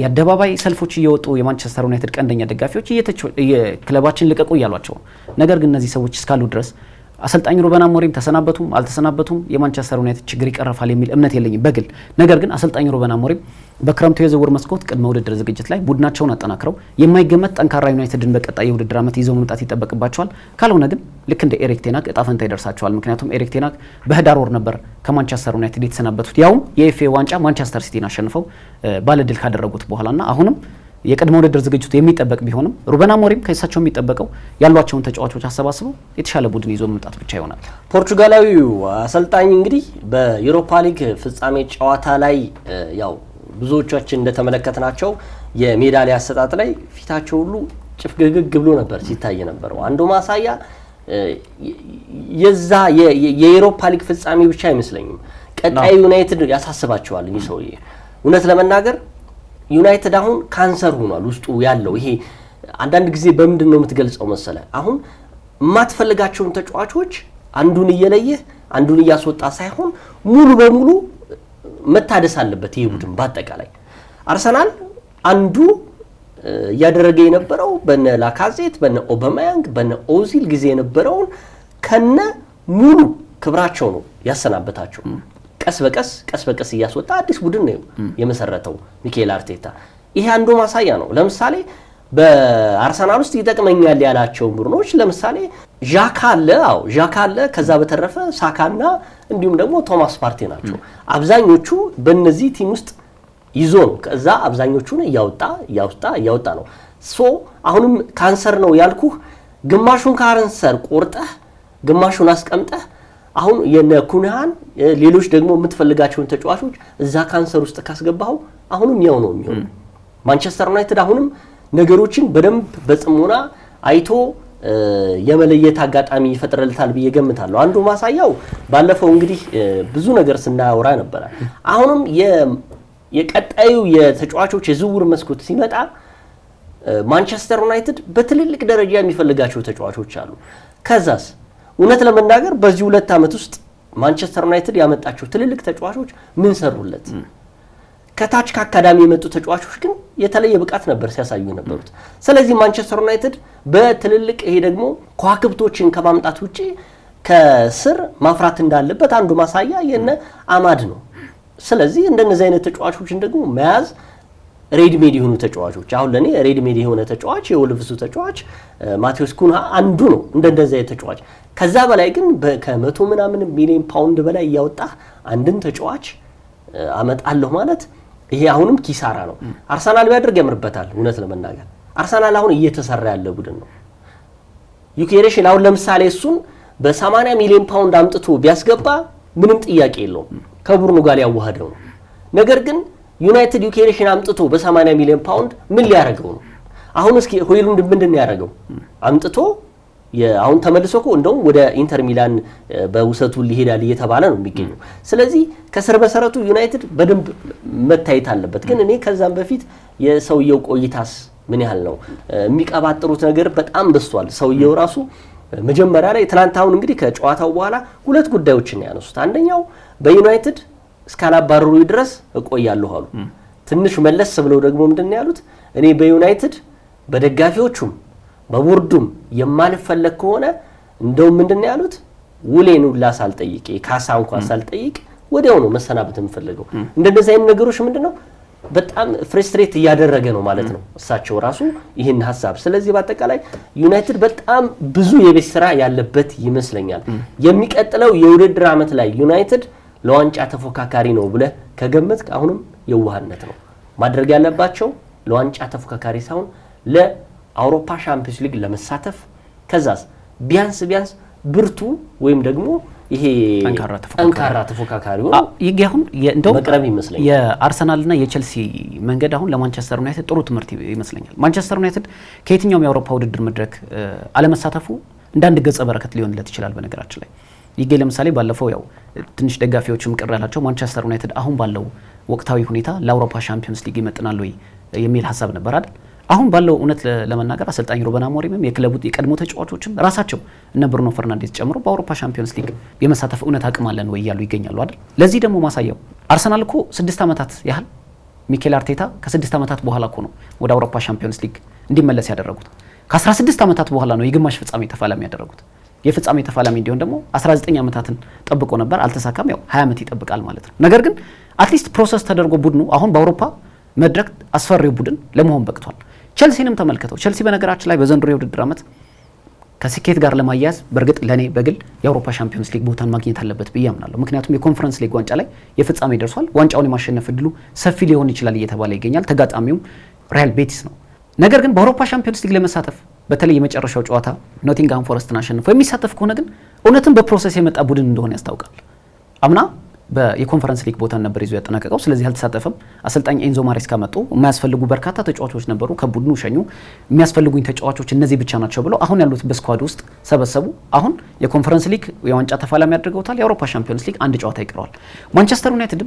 የአደባባይ ሰልፎች እየወጡ የማንቸስተር ዩናይትድ ቀንደኛ ደጋፊዎች የክለባችን ልቀቁ እያሏቸው ነገር ግን እነዚህ ሰዎች እስካሉ ድረስ አሰልጣኝ ሩበን አሞሪም ተሰናበቱም አልተሰናበቱም የማንቸስተር ዩናይትድ ችግር ይቀርፋል የሚል እምነት የለኝም በግል ነገር ግን አሰልጣኝ ሩበን አሞሪም በክረምቱ የዝውውር መስኮት ቅድመ ውድድር ዝግጅት ላይ ቡድናቸውን አጠናክረው የማይገመት ጠንካራ ዩናይትድን በቀጣይ የውድድር ዓመት ይዘው መምጣት ይጠበቅባቸዋል ካልሆነ ግን ልክ እንደ ኤሪክ ቴናግ እጣ ፈንታ ይደርሳቸዋል ምክንያቱም ኤሪክ ቴናግ በህዳር ወር ነበር ከማንቸስተር ዩናይትድ የተሰናበቱት ያውም የኤፍኤ ዋንጫ ማንቸስተር ሲቲን አሸንፈው ባለድል ካደረጉት በኋላና አሁንም የቅድመ ውድድር ዝግጅቱ የሚጠበቅ ቢሆንም ሩበን አሞሪም ከእሳቸው የሚጠበቀው ያሏቸውን ተጫዋቾች አሰባስበው የተሻለ ቡድን ይዞ መምጣት ብቻ ይሆናል ፖርቹጋላዊው አሰልጣኝ እንግዲህ በዩሮፓ ሊግ ፍጻሜ ጨዋታ ላይ ያው ብዙዎቻችን እንደተመለከትናቸው የሜዳሊያ አሰጣጥ ላይ ፊታቸው ሁሉ ጭፍግግግ ብሎ ነበር ሲታይ ነበር አንዱ ማሳያ የዛ የዩሮፓ ሊግ ፍጻሜ ብቻ አይመስለኝም ቀጣይ ዩናይትድ ያሳስባቸዋል ይሰውዬ እውነት ለመናገር ዩናይትድ አሁን ካንሰር ሆኗል ውስጡ ያለው ይሄ አንዳንድ ጊዜ በምንድን ነው የምትገልጸው መሰለ አሁን የማትፈልጋቸውን ተጫዋቾች አንዱን እየለየህ አንዱን እያስወጣ ሳይሆን ሙሉ በሙሉ መታደስ አለበት ይሄ ቡድን በአጠቃላይ አርሰናል አንዱ ያደረገ የነበረው በነ ላካዜት በነ ኦባማያንግ በነ ኦዚል ጊዜ የነበረውን ከነ ሙሉ ክብራቸው ነው ያሰናበታቸው ቀስ በቀስ እያስወጣ አዲስ ቡድን ነው የመሰረተው ሚኬል አርቴታ ይሄ አንዱ ማሳያ ነው ለምሳሌ በአርሰናል ውስጥ ይጠቅመኛል ያላቸው ቡድኖች ለምሳሌ ዣካ አለ ከዛ በተረፈ ሳካና እንዲሁም ደግሞ ቶማስ ፓርቴ ናቸው አብዛኞቹ በእነዚህ ቲም ውስጥ ይዞ ነው ከዛ አብዛኞቹን ያወጣ ነው ሶ አሁንም ካንሰር ነው ያልኩህ ግማሹን ካንሰር ቆርጠህ ግማሹን አስቀምጠህ አሁን የነኩንሃን ሌሎች ደግሞ የምትፈልጋቸውን ተጫዋቾች እዛ ካንሰር ውስጥ ካስገባው አሁንም ያው ነው የሚሆነው ማንቸስተር ዩናይትድ አሁንም ነገሮችን በደንብ በጽሞና አይቶ የመለየት አጋጣሚ ይፈጥርልታል ብዬ ገምታለሁ አንዱ ማሳያው ባለፈው እንግዲህ ብዙ ነገር ስናወራ ነበር አሁንም የቀጣዩ የተጫዋቾች የዝውውር መስኮት ሲመጣ ማንቸስተር ዩናይትድ በትልልቅ ደረጃ የሚፈልጋቸው ተጫዋቾች አሉ ከዛስ እውነት ለመናገር በዚህ 2 አመት ውስጥ ማንቸስተር ዩናይትድ ያመጣቸው ትልልቅ ተጫዋቾች ምን ሰሩለት ከታች ከአካዳሚ የመጡ ተጫዋቾች ግን የተለየ ብቃት ነበር ሲያሳዩ የነበሩት ስለዚህ ማንቸስተር ዩናይትድ በትልልቅ ይሄ ደግሞ ኳክብቶችን ከማምጣት ውጪ ከስር ማፍራት እንዳለበት አንዱ ማሳያ የነ አማድ ነው ስለዚህ እንደነዚህ አይነት ተጫዋቾችን ደግሞ መያዝ ሬድሜድ የሆኑ ተጫዋቾች አሁን ለኔ ሬድሜድ የሆነ ተጫዋች የወልቭሱ ተጫዋች ማቴዎስ ኩንሃ አንዱ ነው እንደዚህ አይነት ተጫዋች ከዛ በላይ ግን ከ100 ምናምን ሚሊዮን ፓውንድ በላይ ያወጣ አንድን ተጫዋች አመጣለሁ ማለት ይሄ አሁንም ኪሳራ ነው አርሰናል ቢያደርግ ያምርበታል እውነት ለመናገር አርሰናል አሁን እየተሰራ ያለ ቡድን ነው ዩኬሬሽ አሁን ለምሳሌ እሱን በ80 ሚሊዮን ፓውንድ አምጥቶ ቢያስገባ ምንም ጥያቄ የለውም ከቡድኑ ጋር ያዋሃደው ነገር ግን ዩናይትድ ዩኬሬሽን አምጥቶ በ80 ሚሊዮን ፓውንድ ምን ሊያረጋው ነው አሁን እስኪ ሆይሉንድ ምንድን ያረጋው አምጥቶ አሁን ተመልሶ እንደውም ወደ ኢንተር ሚላን በውሰቱ ሊሄዳል እየተባለ ነው የሚገኘው ስለዚህ ከስር በሰረቱ ዩናይትድ በደንብ መታየት አለበት ግን እኔ ከዛም በፊት የሰውየው ቆይታስ ምን ያህል ነው የሚቀባጥሩት ነገር በጣም በስቷል ሰውየው ራሱ መጀመሪያ ላይ ትላንታውን እንግዲህ ከጨዋታው በኋላ 2 ጉዳዮችን ያነሱት አንደኛው በዩናይትድ እስካላባረሩ ድረስ እቆያለሁ አሉ ትንሽ መለስ ብለው ደግሞ ምንድነው ያሉት እኔ በዩናይትድ በደጋፊዎቹም በቦርዱም የማልፈለግ ከሆነ እንደው ምንድነው ያሉት ውሌን ሁላ ሳልጠይቅ ካሳ እንኳን ሳልጠይቅ ወዲያው ነው መሰናበት የምፈልገው እንደዚህ አይነት ነገሮች ምንድነው በጣም ፍሬስትሬት እያደረገ ነው ማለት ነው እሳቸው ራሱ ይሄን ሐሳብ ስለዚህ በአጠቃላይ ዩናይትድ በጣም ብዙ የቤት ስራ ያለበት ይመስለኛል የሚቀጥለው የውድድር አመት ላይ ዩናይትድ ለዋንጫ ተፎካካሪ ነው ብለ ከገመት አሁንም የዋህነት ነው ማድረግ ያለባቸው ለዋንጫ ተፎካካሪ ሳይሆን ለአውሮፓ ሻምፒዮንስ ሊግ ለመሳተፍ ከዛስ ቢያንስ ብርቱ ወይም ደግሞ ይሄ ጠንካራ ተፎካካሪ ነው ይገሁን እንደው መቅረብ ይመስለኛል የአርሰናልና የቼልሲ መንገድ አሁን ለማንቸስተር ዩናይትድ ጥሩ ትምህርት ይመስለኛል ማንቸስተር ዩናይትድ ከየትኛውም የአውሮፓ ውድድር መድረክ አለመሳተፉ እንዳንድ ገጸ በረከት ሊሆንለት ይችላል በነገራችን ላይ ይገ ለምሳሌ ባለፈው ያው ትንሽ ደጋፊዎችም ቅራላቸው ማንቸስተር ዩናይትድ አሁን ባለው ወቅታዊ ሁኔታ ለአውሮፓ ሻምፒዮንስ ሊግ ይመጥናል ወይ የሚል ሐሳብ ነበር አይደል አሁን ባለው እውነት ለመናገር አሰልጣኝ ሩበን አሞሪምም የክለቡ የቀድሞ ተጫዋቾችም ራሳቸው እነ ብሩኖ ፈርናንዴዝ ጨምሮ በአውሮፓ ሻምፒዮንስ ሊግ የመሳተፍ እውነት አቅም አለን ወይ ያሉ ይገኛሉ አይደል ለዚህ ደግሞ ማሳያው አርሰናል እኮ 6 አመታት ያህል ሚኬል አርቴታ ከ6 አመታት በኋላ እኮ ነው ወደ አውሮፓ ሻምፒዮንስ ሊግ እንዲመለስ ያደረጉት ከ16 አመታት በኋላ ነው የግማሽ ፍጻሜ ተፋላሚ ያደረጉት የፍጻሜ ተፋላሚ እንዲሆን ደግሞ 19 አመታትን ጠብቆ ነበር አልተሳካም ያው 20 አመት ይጠብቃል ማለት ነው ነገር ግን አትሊስት ፕሮሰስ ተደርጎ ቡድኑ አሁን በአውሮፓ መድረክ አስፈሪው ቡድን ለመሆን በቅቷል ቸልሲንም ተመልከተው ቸልሲ በነገራችን ላይ በዘንድሮ የውድድር አመት ከስኬት ጋር ለማያያዝ በርግጥ ለኔ በግል የአውሮፓ ሻምፒዮንስ ሊግ ቦታን ማግኘት አለበት ብዬ አምናለሁ ምክንያቱም የኮንፈረንስ ሊግ ዋንጫ ላይ የፍጻሜ ደርሷል ዋንጫውን የማሸነፍ እድሉ ሰፊ ሊሆን ይችላል እየተባለ ይገኛል ተጋጣሚው ሪያል ቤቲስ ነው ነገር ግን በአውሮፓ ሻምፒዮንስ ሊግ ለመሳተፍ በተለይ የመጨረሻው ጨዋታ ኖቲንግሃም ፎረስትን አሸንፎ የሚሳተፍ ከሆነ ግን እውነትም በፕሮሰስ የመጣ ቡድን እንደሆነ ያስታውቃል አምና የኮንፈረንስ ሊግ ቦታን ነበር ይዞ ያጠናቀቀው ስለዚህ አልተሳተፈም አሰልጣኝ ኤንዞ ማሬስካ መጡ የማያስፈልጉ በርካታ ተጫዋቾች ነበሩ ከቡድኑ ሸኙ የሚያስፈልጉኝ ተጫዋቾች እነዚህ ብቻ ናቸው ብለው አሁን ያሉት በስኳድ ውስጥ ሰበሰቡ አሁን የኮንፈረንስ ሊግ የዋንጫ ተፋላሚ ያደርገውታል የአውሮፓ ሻምፒዮንስ ሊግ አንድ ጨዋታ ይቀረዋል ማንቸስተር ዩናይትድ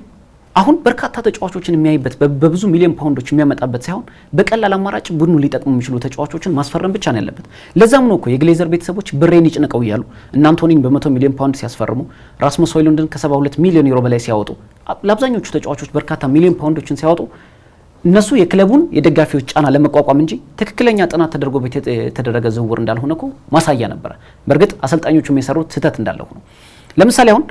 አሁን በርካታ ተጫዋቾችን የሚያይበት በብዙ ሚሊዮን ፓውንዶች የሚያመጣበት ሳይሆን በቀላል አማራጭ ቡድኑ ሊጠቅሙ የሚችሉ ተጫዋቾችን ማስፈረም ብቻ ነው ያለበት። ለዛም ነው እኮ የግሌዘር ቤተሰቦች ብሬን ይጭነቀው እያሉ እና አንቶኒን በ100 ሚሊዮን ፓውንድ ሲያስፈርሙ ራስመስ ሆይሉንድን ከ72 ሚሊዮን ዩሮ በላይ ሲያወጡ ለአብዛኞቹ ተጫዋቾች በርካታ ሚሊዮን ፓውንዶችን ሲያወጡ እነሱ የክለቡን የደጋፊዎች ጫና ለመቋቋም እንጂ ትክክለኛ ጥናት ተደርጎ የተደረገ ዝውውር እንዳልሆነ እኮ ማሳያ ነበረ። በእርግጥ አሰልጣኞቹም የሰሩት ስህተት እንዳለው ነው። ለምሳሌ አሁን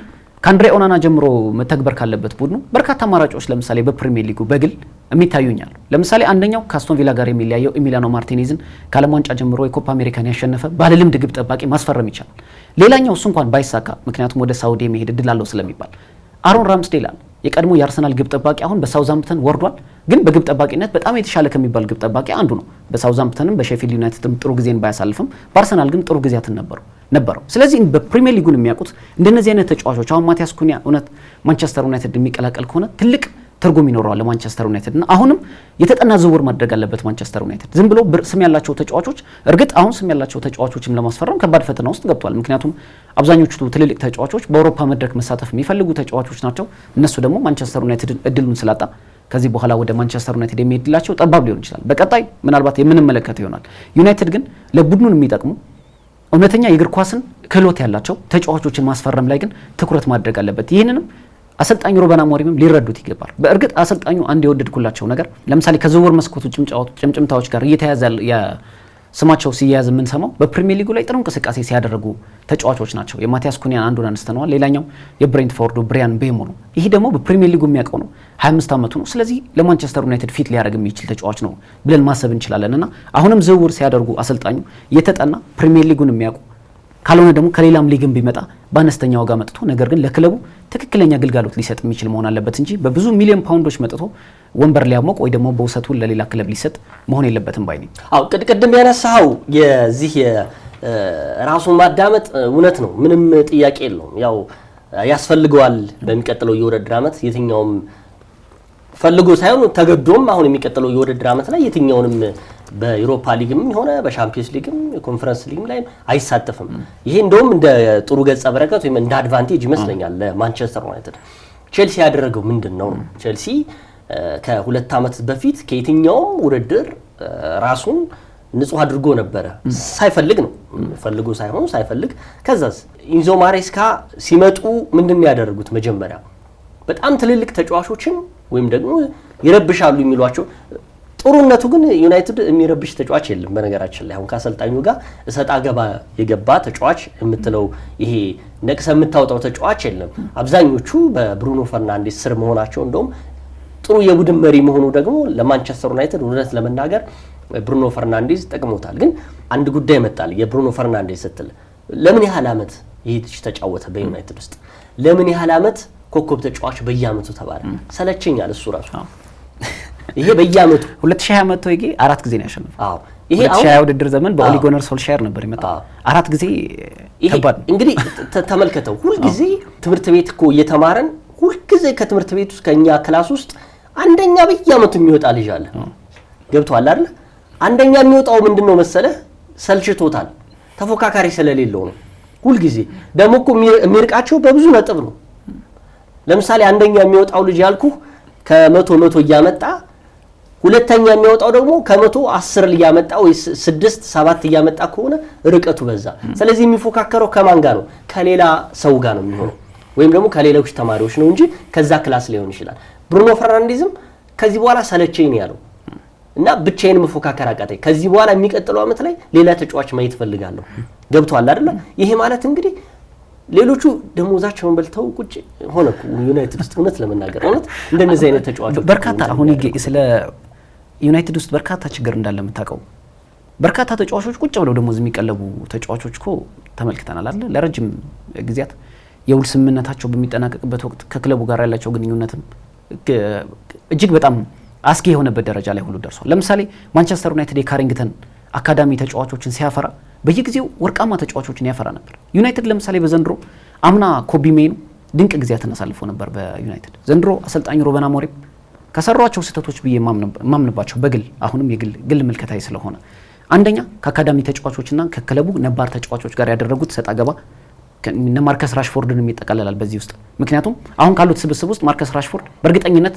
ከአንድሬ ኦናና ጀምሮ መተግበር ካለበት ቡድኑ በርካታ አማራጮች ለምሳሌ በፕሪሚየር ሊጉ በግል የሚታዩኛል። ለምሳሌ አንደኛው ከአስቶን ቪላ ጋር የሚለያየው ኤሚሊያኖ ማርቲኔዝን ከዓለም ዋንጫ ጀምሮ የኮፓ አሜሪካን ያሸነፈ ባለልምድ ግብ ጠባቂ ማስፈረም ይቻላል። ሌላኛው እሱ እንኳን ባይሳካ ምክንያቱም ወደ ሳውዲ የመሄድ እድል አለው ስለሚባል አሮን ራምስዴል አለ። የቀድሞ የአርሰናል ግብ ጠባቂ አሁን በሳውዛምፕተን ወርዷል። ግን በግብ ጠባቂነት በጣም የተሻለ ከሚባል ግብ ጠባቂ አንዱ ነው። በሳውዛምፕተንም በሼፊልድ ዩናይትድም ጥሩ ጊዜን ባያሳልፍም በአርሰናል ግን ጥሩ ጊዜያትን ነበረው። ስለዚህ በፕሪሚየር ሊጉን የሚያውቁት እንደነዚህ አይነት ተጫዋቾች አሁን ማቲያስ ኩኒያ እውነት ማንቸስተር ዩናይትድ የሚቀላቀል ከሆነ ትልቅ ትርጉም ይኖረዋል ለማንቸስተር ዩናይትድ እና አሁንም የተጠና ዝውውር ማድረግ አለበት ማንቸስተር ዩናይትድ። ዝም ብሎ ስም ያላቸው ተጫዋቾች እርግጥ አሁን ስም ያላቸው ተጫዋቾችም ለማስፈረም ከባድ ፈተና ውስጥ ገብቷል። ምክንያቱም አብዛኞቹ ትልልቅ ተጫዋቾች በአውሮፓ መድረክ መሳተፍ የሚፈልጉ ተጫዋቾች ናቸው። እነሱ ደግሞ ማንቸስተር ዩናይትድ እድሉን ስላጣ ከዚህ በኋላ ወደ ማንቸስተር ዩናይትድ የሚሄድላቸው ጠባብ ሊሆን ይችላል። በቀጣይ ምናልባት የምንመለከተው ይሆናል። ዩናይትድ ግን ለቡድኑን የሚጠቅሙ እውነተኛ የእግር ኳስን ክህሎት ያላቸው ተጫዋቾችን ማስፈረም ላይ ግን ትኩረት ማድረግ አለበት። ይህንንም አሰልጣኙ ሩበን አሞሪምም ሊረዱት ይገባል። በእርግጥ አሰልጣኙ አንድ የወደድኩላቸው ነገር ለምሳሌ ከዝውውር መስኮቱ ጭምጭምታዎች ጋር እየተያዘ ስማቸው ሲያያዝ የምንሰማው በፕሪሚየር ሊጉ ላይ ጥሩ እንቅስቃሴ ሲያደርጉ ተጫዋቾች ናቸው። የማቲያስ ኩኒያን አንዱን አንስተነዋል። ሌላኛው የብሬንትፎርዱ ብሪያን ቤሞ ነው። ይሄ ደግሞ በፕሪሚየር ሊጉ የሚያውቀው ነው። 25 ዓመቱ ነው። ስለዚህ ለማንቸስተር ዩናይትድ ፊት ሊያደርግ የሚችል ተጫዋች ነው ብለን ማሰብ እንችላለን እና አሁንም ዝውውር ሲያደርጉ አሰልጣኙ የተጠና ፕሪሚየር ሊጉን የሚያውቁ ካልሆነ ደግሞ ከሌላም ሊግም ቢመጣ በአነስተኛ ዋጋ መጥቶ ነገር ግን ለክለቡ ትክክለኛ ግልጋሎት ሊሰጥ የሚችል መሆን አለበት እንጂ በብዙ ሚሊዮን ፓውንዶች መጥቶ ወንበር ሊያሞቅ ወይ ደግሞ በውሰቱ ለሌላ ክለብ ሊሰጥ መሆን የለበትም ባይ ነኝ። አው ቅድም ያነሳው የዚህ ራሱን ማዳመጥ እውነት ነው፣ ምንም ጥያቄ የለውም። ያው ያስፈልገዋል በሚቀጥለው የውድድር ዓመት የትኛውም ፈልጎ ሳይሆን ተገዶም አሁን የሚቀጥለው የውድድር ዓመት ላይ የትኛውንም በዩሮፓ ሊግም ሆነ በሻምፒዮንስ ሊግም የኮንፈረንስ ሊግም ላይ አይሳተፍም። ይሄ እንደውም እንደ ጥሩ ገጸ በረከት ወይም እንደ አድቫንቴጅ ይመስለኛል ለማንቸስተር ዩናይትድ። ቼልሲ ያደረገው ምንድነው? ቼልሲ ከ2 ዓመት በፊት ከየትኛውም ውድድር ራሱን ንጹህ አድርጎ ነበረ። ሳይፈልግ ነው፣ ፈልጎ ሳይሆን ሳይፈልግ። ከዛስ ኢንዞ ማሬስካ ሲመጡ ምንድነው ያደረጉት? መጀመሪያ በጣም ትልልቅ ተጫዋቾችን ወይም ደግሞ ይረብሻሉ የሚሏቸው ጥሩነቱ ግን ዩናይትድ የሚረብሽ ተጫዋች የለም። በነገራችን ላይ አሁን ከአሰልጣኙ ጋር እሰጣ ገባ የገባ ተጫዋች የምትለው ይሄ ነቅሰ የምታወጣው ተጫዋች የለም። አብዛኞቹ በብሩኖ ፈርናንዴስ ስር መሆናቸው እንደውም ጥሩ የቡድን መሪ መሆኑ ደግሞ ለማንቸስተር ዩናይትድ እውነት ለመናገር ብሩኖ ፈርናንዴስ ጠቅሞታል። ግን አንድ ጉዳይ መጣል የብሩኖ ፈርናንዴስ ስትል ለምን ያህል ዓመት ይሄ ተጫወተ በዩናይትድ ውስጥ? ለምን ያህል ዓመት ኮከብ ተጫዋች በየአመቱ ተባለ? ሰለቸኛል እሱ ራሱ። ይሄ በየአመቱ 2020 መጥቶ ይሄ 4 ጊዜ ነው ያሸነፈው። አዎ ይሄ 2020 ውድድር ዘመን በኦሊ ጉናር ሶልሻየር ነበር የመጣው 4 ጊዜ። ከባድ እንግዲህ ተመልከተው። ሁሉ ጊዜ ትምህርት ቤት እኮ እየተማረን ሁሉ ጊዜ ከትምህርት ቤት ውስጥ ከኛ ክላስ ውስጥ አንደኛ በየአመቱ የሚወጣ ልጅ አለ። ገብቷል አይደል? አንደኛ የሚወጣው ምንድነው መሰለህ? ሰልችቶታል። ተፎካካሪ ስለሌለው ነው። ሁሉ ጊዜ ደግሞ እኮ የሚርቃቸው በብዙ ነጥብ ነው። ለምሳሌ አንደኛ የሚወጣው ልጅ ያልኩ ከ100 እያመጣ ሁለተኛ የሚወጣው ደግሞ ከ110 እያመጣ ወይ 6 7 እያመጣ ከሆነ ርቀቱ በዛ። ስለዚህ የሚፎካከረው ከማን ጋር ነው? ከሌላ ሰው ጋር ነው የሚሆነው፣ ወይም ደግሞ ከሌሎች ተማሪዎች ነው እንጂ ከዛ ክላስ ሊሆን ይችላል። ብሩኖ ፈርናንዴዝም ከዚህ በኋላ ሰለቸኝ ያለው እና ብቻዬን መፎካከር አቃተኝ፣ ከዚህ በኋላ የሚቀጥለው አመት ላይ ሌላ ተጫዋች ማየት ፈልጋለሁ። ገብቷል አይደል? ይሄ ማለት እንግዲህ ሌሎቹ ደሞዛቸውን በልተው ቁጭ ሆነኩ ዩናይትድ ውስጥ። እውነት ለመናገር እውነት እንደነዚህ አይነት ተጫዋቾች በርካታ አሁን ስለ ዩናይትድ ውስጥ በርካታ ችግር እንዳለ የምታውቀው በርካታ ተጫዋቾች ቁጭ ብለው ደሞዝ የሚቀለቡ ተጫዋቾች እኮ ተመልክተናል አይደል? ለረጅም ጊዜያት የውል ስምምነታቸው በሚጠናቀቅበት ወቅት ከክለቡ ጋር ያላቸው ግንኙነትም እጅግ በጣም አስጊ የሆነበት ደረጃ ላይ ሁሉ ደርሷል። ለምሳሌ ማንቸስተር ዩናይትድ የካሪንግተን አካዳሚ ተጫዋቾችን ሲያፈራ በየጊዜው ወርቃማ ተጫዋቾችን ያፈራ ነበር። ዩናይትድ ለምሳሌ በዘንድሮ አምና ኮቢ ሜኑ ድንቅ ጊዜያትን አሳልፎ ነበር በዩናይትድ። ዘንድሮ አሰልጣኝ ሩበን አሞሪም ከሰሯቸው ስህተቶች ብዬ ማምንባቸው በግል አሁንም የግል ምልከታዬ ስለሆነ አንደኛ ከአካዳሚ ተጫዋቾችና ከክለቡ ነባር ተጫዋቾች ጋር ያደረጉት ሰጣ ገባ ማርከስ ራሽፎርድን የሚጠቀለላል በዚህ ውስጥ። ምክንያቱም አሁን ካሉት ስብስብ ውስጥ ማርከስ ራሽፎርድ በእርግጠኝነት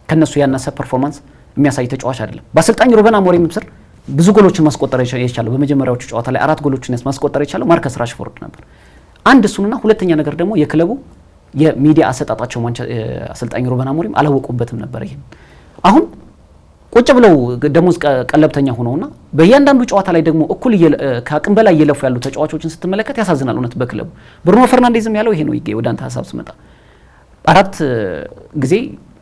ከነሱ ያነሰ ፐርፎርማንስ የሚያሳይ ተጫዋች አይደለም። በአሰልጣኝ ሩበን አሞሪም ስር ብዙ ጎሎችን ማስቆጠር የቻለው በመጀመሪያዎቹ ጨዋታ ላይ 4 ጎሎችን ማስቆጠር የቻለው ማርከስ ራሽፎርድ ነበር። አንድ እሱንና ሁለተኛ ነገር ደግሞ የክለቡ የሚዲያ አሰጣጣቸው አሰልጣኝ ሩበን አሞሪም አላወቁበትም ነበር። ይሄን አሁን ቁጭ ብለው ደሞዝ ቀለብተኛ ሆነውና በእያንዳንዱ ጨዋታ ላይ ደግሞ እኩል ከአቅም በላይ እየለፉ ያሉ ተጫዋቾችን ስትመለከት ያሳዝናል። እውነት በክለቡ ብሩኖ ፈርናንዴዝም ያለው ይሄ ነው። ይገ ወደ አንተ ሀሳብ ስመጣ 4 ጊዜ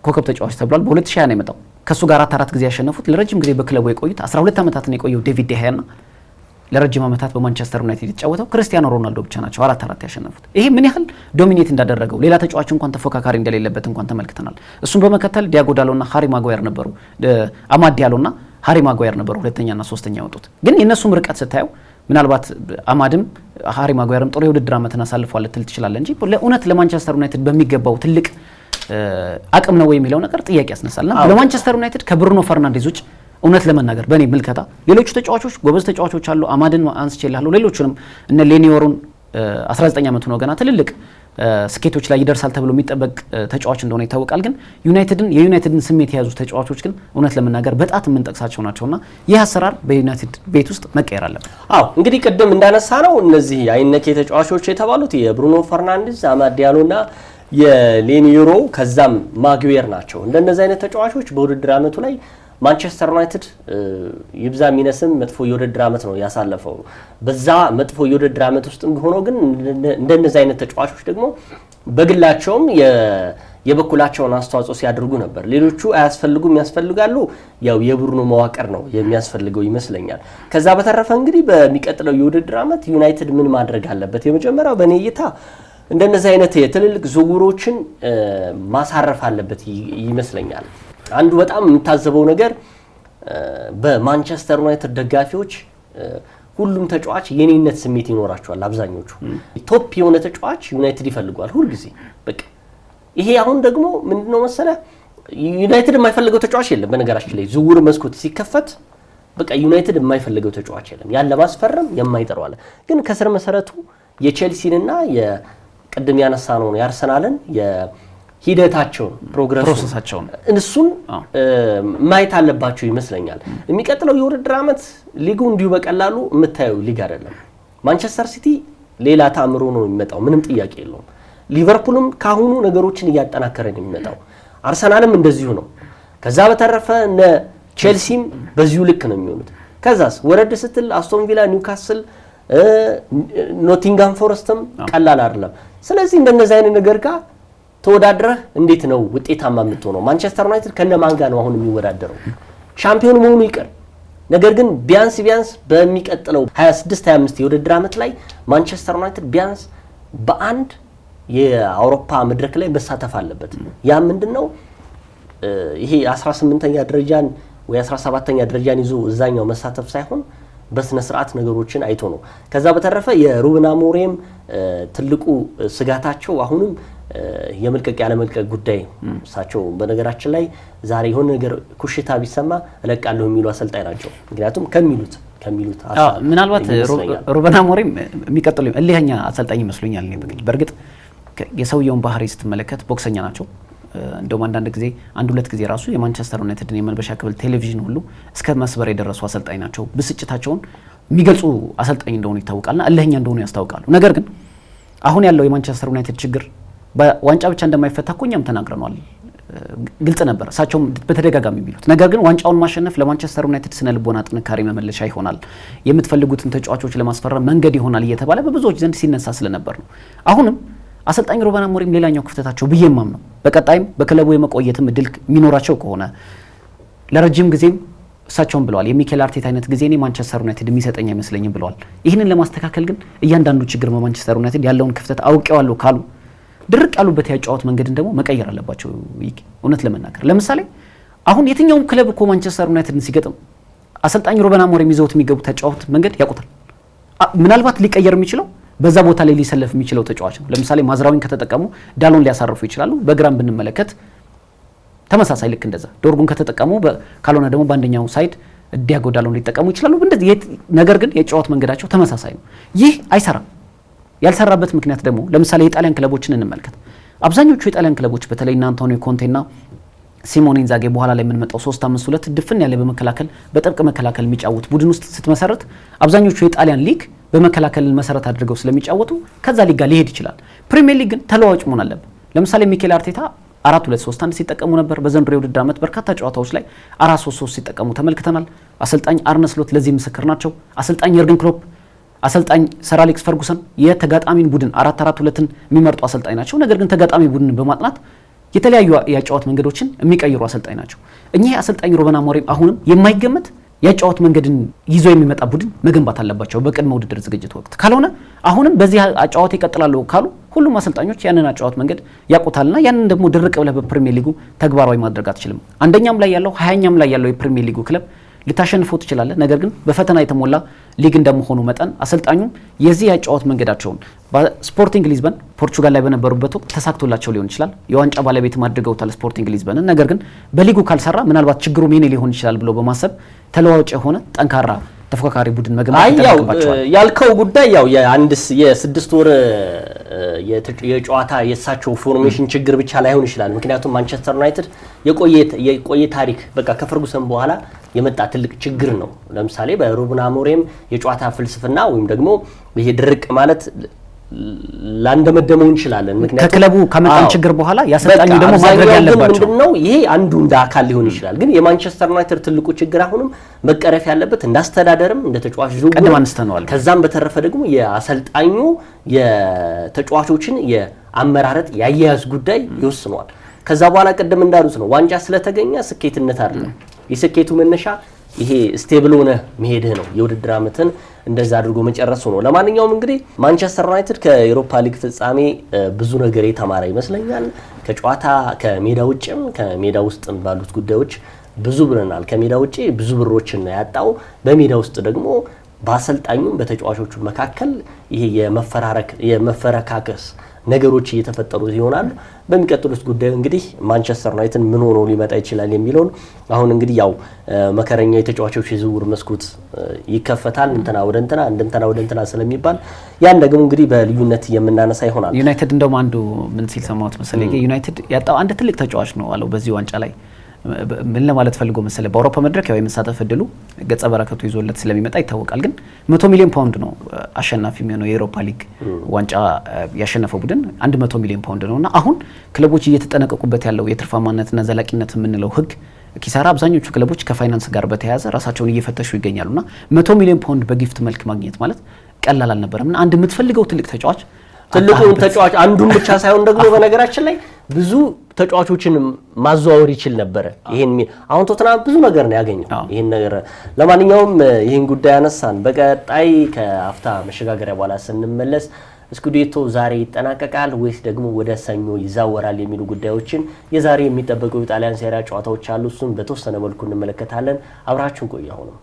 ኮከብ ተጫዋች ተብሏል። በ2020 ነው የመጣው። ከሱ ጋር 4 ጊዜ ያሸነፉት ለረጅም ጊዜ በክለቡ የቆዩት 12 ዓመታትን የቆየው ዴቪድ ዴሃያና ለረጅም ዓመታት በማንቸስተር ዩናይትድ የተጫወተው ክርስቲያኖ ሮናልዶ ብቻ ናቸው 4 ያሸነፉት። ይሄ ምን ያህል ዶሚኔት እንዳደረገው ሌላ ተጫዋች እንኳን ተፎካካሪ እንደሌለበት እንኳን ተመልክተናል። እሱን በመከተል ዲያጎ ዳሎና ሃሪ ማጓየር ነበሩ። አማድ ዲያሎና ሃሪ ማጓየር ነበሩ ሁለተኛና ሶስተኛ ያወጡት። ግን የነሱም ርቀት ስታየው ምናልባት አማድም ሃሪ ማጓየርም ጥሩ የውድድር ዓመትን አሳልፏል ልትል ትችላለህ እንጂ ለእውነት ለማንቸስተር ዩናይትድ በሚገባው ትልቅ አቅም ነው የሚለው ነገር ጥያቄ ያስነሳልና ለማንቸስተር ዩናይትድ ከብሩኖ ፈርናንዴዝ ውጭ እውነት ለመናገር በእኔ ምልከታ ሌሎቹ ተጫዋቾች ጎበዝ ተጫዋቾች አሉ። አማድን አንስቼልሃለሁ። ሌሎቹንም እነ ሌኒዮሩን 19 ዓመቱ ነው ገና ትልልቅ ስኬቶች ላይ ይደርሳል ተብሎ የሚጠበቅ ተጫዋች እንደሆነ ይታወቃል። ግን የዩናይትድን ስሜት የያዙ ተጫዋቾች ግን እውነት ለመናገር በጣት የምንጠቅሳቸው ናቸውና ይህ አሰራር በዩናይትድ ቤት ውስጥ መቀየር አለበት። እንግዲህ ቅድም እንዳነሳ ነው እነዚህ አይነኬ ተጫዋቾች የተባሉት የብሩኖ ፈርናንዴዝ፣ አማድ ዲያሎና የሌኒዮሮ ከዛም ማግዌር ናቸው። እንደነዚህ አይነት ተጫዋቾች በውድድር ዓመቱ ላይ ማንቸስተር ዩናይትድ ይብዛ ሚነስም መጥፎ የውድድር ዓመት ነው ያሳለፈው። በዛ መጥፎ የውድድር ዓመት ውስጥ ሆኖ ግን እንደነዚህ አይነት ተጫዋቾች ደግሞ በግላቸውም የበኩላቸውን አስተዋጽኦ ሲያደርጉ ነበር። ሌሎቹ አያስፈልጉም፣ ያስፈልጋሉ። ያው የቡድኑ መዋቅር ነው የሚያስፈልገው ይመስለኛል። ከዛ በተረፈ እንግዲህ በሚቀጥለው የውድድር ዓመት ዩናይትድ ምን ማድረግ አለበት? የመጀመሪያው በእኔ እይታ እንደነዚህ አይነት የትልልቅ ዝውውሮችን ማሳረፍ አለበት ይመስለኛል። አንዱ በጣም የምታዘበው ነገር በማንቸስተር ዩናይትድ ደጋፊዎች ሁሉም ተጫዋች የኔነት ስሜት ይኖራቸዋል። አብዛኞቹ ቶፕ የሆነ ተጫዋች ዩናይትድ ይፈልጓል ሁልጊዜ። በቃ ይሄ አሁን ደግሞ ምንድነው መሰለህ ዩናይትድ የማይፈልገው ተጫዋች የለም። በነገራችን ላይ ዝውውር መስኮት ሲከፈት በቃ ዩናይትድ የማይፈልገው ተጫዋች የለም። ያለ ማስፈረም የማይጠራው አለ። ግን ከስር መሰረቱ የቼልሲንና የቅድም ያነሳነው የአርሰናልን ሂደታቸውን ፕሮሰሳቸውን እሱን ማየት አለባቸው ይመስለኛል። የሚቀጥለው የውድድር ዓመት ሊጉ እንዲሁ በቀላሉ የምታየው ሊግ አይደለም። ማንቸስተር ሲቲ ሌላ ታምሮ ነው የሚመጣው፣ ምንም ጥያቄ የለውም። ሊቨርፑልም ካሁኑ ነገሮችን እያጠናከረ ነው የሚመጣው። አርሰናልም እንደዚሁ ነው። ከዛ በተረፈ እነ ቼልሲም በዚሁ ልክ ነው የሚሆኑት። ከዛስ ወረድ ስትል አስቶን ቪላ፣ ኒውካስል፣ ኖቲንጋም ፎረስትም ቀላል አይደለም። ስለዚህ እንደነዚህ አይነት ነገር ጋር ተወዳድረህ እንዴት ነው ውጤታማ የምትሆነው? ማንቸስተር ዩናይትድ ከነማን ጋር ነው አሁን የሚወዳደረው? ሻምፒዮን መሆኑ ይቀር፣ ነገር ግን ቢያንስ በሚቀጥለው 26-25 የውድድር ዓመት ላይ ማንቸስተር ዩናይትድ ቢያንስ በአንድ የአውሮፓ መድረክ ላይ መሳተፍ አለበት። ያ ምንድነው ይሄ 18ኛ ደረጃን ወይ 17ኛ ደረጃን ይዞ እዛኛው መሳተፍ ሳይሆን በስነ ስርዓት ነገሮችን አይቶ ነው። ከዛ በተረፈ የሩበን አሞሪም ትልቁ ስጋታቸው አሁንም የመልቀቅ ያለ መልቀቅ ጉዳይ። እሳቸው በነገራችን ላይ ዛሬ የሆነ ነገር ኩሽታ ቢሰማ እለቃለሁ የሚሉ አሰልጣኝ ናቸው። ምክንያቱም ከሚሉት ምናልባት ሩበን አሞሪም የሚቀጥለው እልህኛ አሰልጣኝ ይመስሉኛል። በእርግጥ የሰውየውን ባህሪ ስትመለከት ቦክሰኛ ናቸው። እንደውም አንዳንድ ጊዜ 1-2 ጊዜ ራሱ የማንቸስተር ዩናይትድን የመልበሻ ክፍል ቴሌቪዥን ሁሉ እስከ መስበር የደረሱ አሰልጣኝ ናቸው። ብስጭታቸውን የሚገልጹ አሰልጣኝ እንደሆኑ ይታወቃልና እልህኛ እንደሆኑ ያስታውቃሉ። ነገር ግን አሁን ያለው የማንቸስተር ዩናይትድ ችግር በዋንጫ ብቻ እንደማይፈታ እኮ እኛም ተናግረናል። ግልጽ ነበር እሳቸውም በተደጋጋሚ የሚሉት። ነገር ግን ዋንጫውን ማሸነፍ ለማንቸስተር ዩናይትድ ስነ ልቦና ጥንካሬ መመለሻ ይሆናል፣ የምትፈልጉትን ተጫዋቾች ለማስፈረም መንገድ ይሆናል እየተባለ በብዙዎች ዘንድ ሲነሳ ስለነበር ነው። አሁንም አሰልጣኝ ሩበን አሞሪም ሌላኛው ክፍተታቸው ብዬማም ነው በቀጣይም በክለቡ የመቆየትም እድል የሚኖራቸው ከሆነ ለረጅም ጊዜም እሳቸውም ብለዋል የሚኬል አርቴታ አይነት ጊዜ እኔ ማንቸስተር ዩናይትድ የሚሰጠኝ አይመስለኝም ብለዋል። ይህንን ለማስተካከል ግን እያንዳንዱ ችግር በማንቸስተር ዩናይትድ ያለውን ክፍተት አውቄዋለሁ ካሉ ድርቅ ያሉበት ያጫወት መንገድን ደግሞ መቀየር አለባቸው። እውነት ለመናገር ለምሳሌ አሁን የትኛውም ክለብ እኮ ማንቸስተር ዩናይትድን ሲገጥም አሰልጣኝ ሩበን አሞሪም ይዘውት የሚገቡት ያጫወት መንገድ ያውቁታል። ምናልባት ሊቀየር የሚችለው በዛ ቦታ ላይ ሊሰለፍ የሚችለው ተጫዋች ነው። ለምሳሌ ማዝራዊን ከተጠቀሙ ዳሎን ሊያሳርፉ ይችላሉ። በግራም ብንመለከት ተመሳሳይ ልክ እንደዛ ዶርጉን ከተጠቀሙ ካልሆነ ደግሞ በአንደኛው ሳይድ ዲያጎ ዳሎን ሊጠቀሙ ይችላሉ። ነገር ግን የጫወት መንገዳቸው ተመሳሳይ ነው። ይህ አይሰራም። ያልሰራበት ምክንያት ደግሞ ለምሳሌ የጣሊያን ክለቦችን እንመልከት። አብዛኞቹ የጣሊያን ክለቦች በተለይ አንቶኒዮ ኮንቴና ሲሞኔ ኢንዛጌ በኋላ ላይ የምንመጣው 3-5-2 ድፍን ያለ በመከላከል በጥብቅ መከላከል የሚጫወት ቡድን ውስጥ ስትመሰረት አብዛኞቹ የጣሊያን ሊግ በመከላከልን መሰረት አድርገው ስለሚጫወቱ ከዛ ሊግ ጋር ሊሄድ ይችላል። ፕሪሚየር ሊግ ግን ተለዋዋጭ መሆን አለበት። ለምሳሌ ሚኬል አርቴታ 4-2-3-1 ሲጠቀሙ ነበር። በዘንድሮው የውድድር ዓመት በርካታ ጨዋታዎች ላይ 4-3-3 ሲጠቀሙ ተመልክተናል። አሰልጣኝ አርነ ስሎት ለዚህ ምስክር ናቸው። አሰልጣኝ የርገን ክሎፕ፣ አሰልጣኝ ሰር አሌክስ ፈርጉሰን የተጋጣሚን ቡድን 4-4-2ን የሚመርጡ አሰልጣኝ ናቸው። ነገር ግን ተጋጣሚ ቡድን በማጥናት የተለያዩ የአጨዋወት መንገዶችን የሚቀይሩ አሰልጣኝ ናቸው። እኚህ አሰልጣኝ ሩበን አሞሪም አሁንም የማይገመት የአጨዋወት መንገድን ይዞ የሚመጣ ቡድን መገንባት አለባቸው በቅድመ ውድድር ዝግጅት ወቅት። ካልሆነ አሁንም በዚህ አጨዋወት ይቀጥላሉ ካሉ ሁሉም አሰልጣኞች ያንን አጨዋወት መንገድ ያውቁታልና ያንን ደግሞ ድርቅ ብለህ በፕሪሚየር ሊጉ ተግባራዊ ማድረግ አትችልም። አንደኛም ላይ ያለው 20ኛም ላይ ያለው የፕሪሚየር ሊጉ ክለብ ልታሸንፈው ትችላለህ። ነገር ግን በፈተና የተሞላ ሊግ እንደመሆኑ መጠን አሰልጣኙ የዚህ ያጨዋወት መንገዳቸውን በስፖርቲንግ ሊዝበን ፖርቹጋል ላይ በነበሩበት ወቅት ተሳክቶላቸው ሊሆን ይችላል። የዋንጫ ባለቤት አድርገውታል ስፖርቲንግ ሊዝበንን። ነገር ግን በሊጉ ካልሰራ ምናልባት ችግሩ ሜኔ ሊሆን ይችላል ብሎ በማሰብ ተለዋዋጭ የሆነ ጠንካራ ተፎካካሪ ቡድን መገንባት ይጠበቅባቸዋል። ያልከው ጉዳይ ያው የ6 ወር የጨዋታ የሳቸው ፎርሜሽን ችግር ብቻ ላይሆን ይችላል። ምክንያቱም ማንቸስተር ዩናይትድ የቆየ ታሪክ በቃ ከፈርጉሰን በኋላ የመጣ ትልቅ ችግር ነው። ለምሳሌ በሩበን አሞሪም የጨዋታ ፍልስፍና ወይም ደግሞ ይሄ ድርቅ ማለት ላንደመደመው እንችላለን። ምክንያቱም ከክለቡ ከመጣን ችግር በኋላ ያሰልጣኙ ደግሞ ማድረግ ያለባቸው ምንድነው ይሄ አንዱ እንደ አካል ሊሆን ይችላል። ግን የማንቸስተር ዩናይትድ ትልቁ ችግር አሁንም መቀረፍ ያለበት እንዳስተዳደርም እንደ ተጫዋች ዝውውር ቀደም አንስተነዋል። ከዛም በተረፈ ደግሞ የአሰልጣኙ የተጫዋቾችን የአመራረጥ ያያያዝ ጉዳይ ይወስነዋል። ከዛ በኋላ ቀደም እንዳሉት ነው ዋንጫ ስለተገኘ ስኬትነት አይደለም። የስኬቱ መነሻ ይሄ ስቴብል ሆነ መሄድህ ነው። የውድድር ዓመትን እንደዛ አድርጎ መጨረሱ ነው። ለማንኛውም እንግዲህ ማንቸስተር ዩናይትድ ከዩሮፓ ሊግ ፍጻሜ ብዙ ነገር የተማረ ይመስለኛል። ከጨዋታ ከሜዳ ውጭም ከሜዳ ውስጥም ባሉት ጉዳዮች ብዙ ብለናል። ከሜዳ ውጪ ብዙ ብሮችን ነው ያጣው። በሜዳ ውስጥ ደግሞ በአሰልጣኙም በተጫዋቾቹ መካከል ይሄ የመፈረካከስ ነገሮች እየተፈጠሩ ይሆናሉ። በሚቀጥሉት ጉዳይ እንግዲህ ማንቸስተር ዩናይትድ ምን ሆኖ ሊመጣ ይችላል የሚለውን አሁን እንግዲህ ያው መከረኛ የተጫዋቾች የዝውውር መስኮት ይከፈታል እንትና ወደ እንትና ስለሚባል ያን ደግሞ እንግዲህ በልዩነት የምናነሳ ይሆናል። ዩናይትድ እንደውም አንዱ ምን ሲል ሰማሁት መሰለኝ ዩናይትድ ያጣው አንድ ትልቅ ተጫዋች ነው አለው በዚህ ዋንጫ ላይ ምን ለማለት ፈልጎ መሰለ በአውሮፓ መድረክ ያው የመሳተፍ እድሉ ገጸ በረከቱ ይዞለት ስለሚመጣ ይታወቃል። ግን 100 ሚሊዮን ፓውንድ ነው አሸናፊ የሚሆነው የዩሮፓ ሊግ ዋንጫ ያሸነፈው ቡድን 100 ሚሊዮን ፓውንድ ነውና አሁን ክለቦች እየተጠነቀቁበት ያለው የትርፋማነትና ዘላቂነት የምንለው ህግ ኪሳራ አብዛኞቹ ክለቦች ከፋይናንስ ጋር በተያያዘ ራሳቸውን እየፈተሹ ይገኛሉና 100 ሚሊዮን ፓውንድ በጊፍት መልክ ማግኘት ማለት ቀላል አልነበረምና አንድ የምትፈልገው ትልቅ ተጫዋች ትልቁን ተጫዋች አንዱን ብቻ ሳይሆን ደግሞ በነገራችን ላይ ብዙ ተጫዋቾችን ማዘዋወር ይችል ነበር። ይሄን አሁን ቶተንሃም ብዙ ነገር ነው ያገኘው ይሄን ነገር። ለማንኛውም ይሄን ጉዳይ አነሳን። በቀጣይ ከአፍታ መሸጋገሪያ በኋላ ስንመለስ ስኩዴቶ ዛሬ ይጠናቀቃል ወይስ ደግሞ ወደ ሰኞ ይዛወራል የሚሉ ጉዳዮችን የዛሬ የሚጠበቁ የጣሊያን ሴሪያ ጨዋታዎች አሉ። እሱን በተወሰነ መልኩ እንመለከታለን። አብራችሁን ቆዩ። አሁንም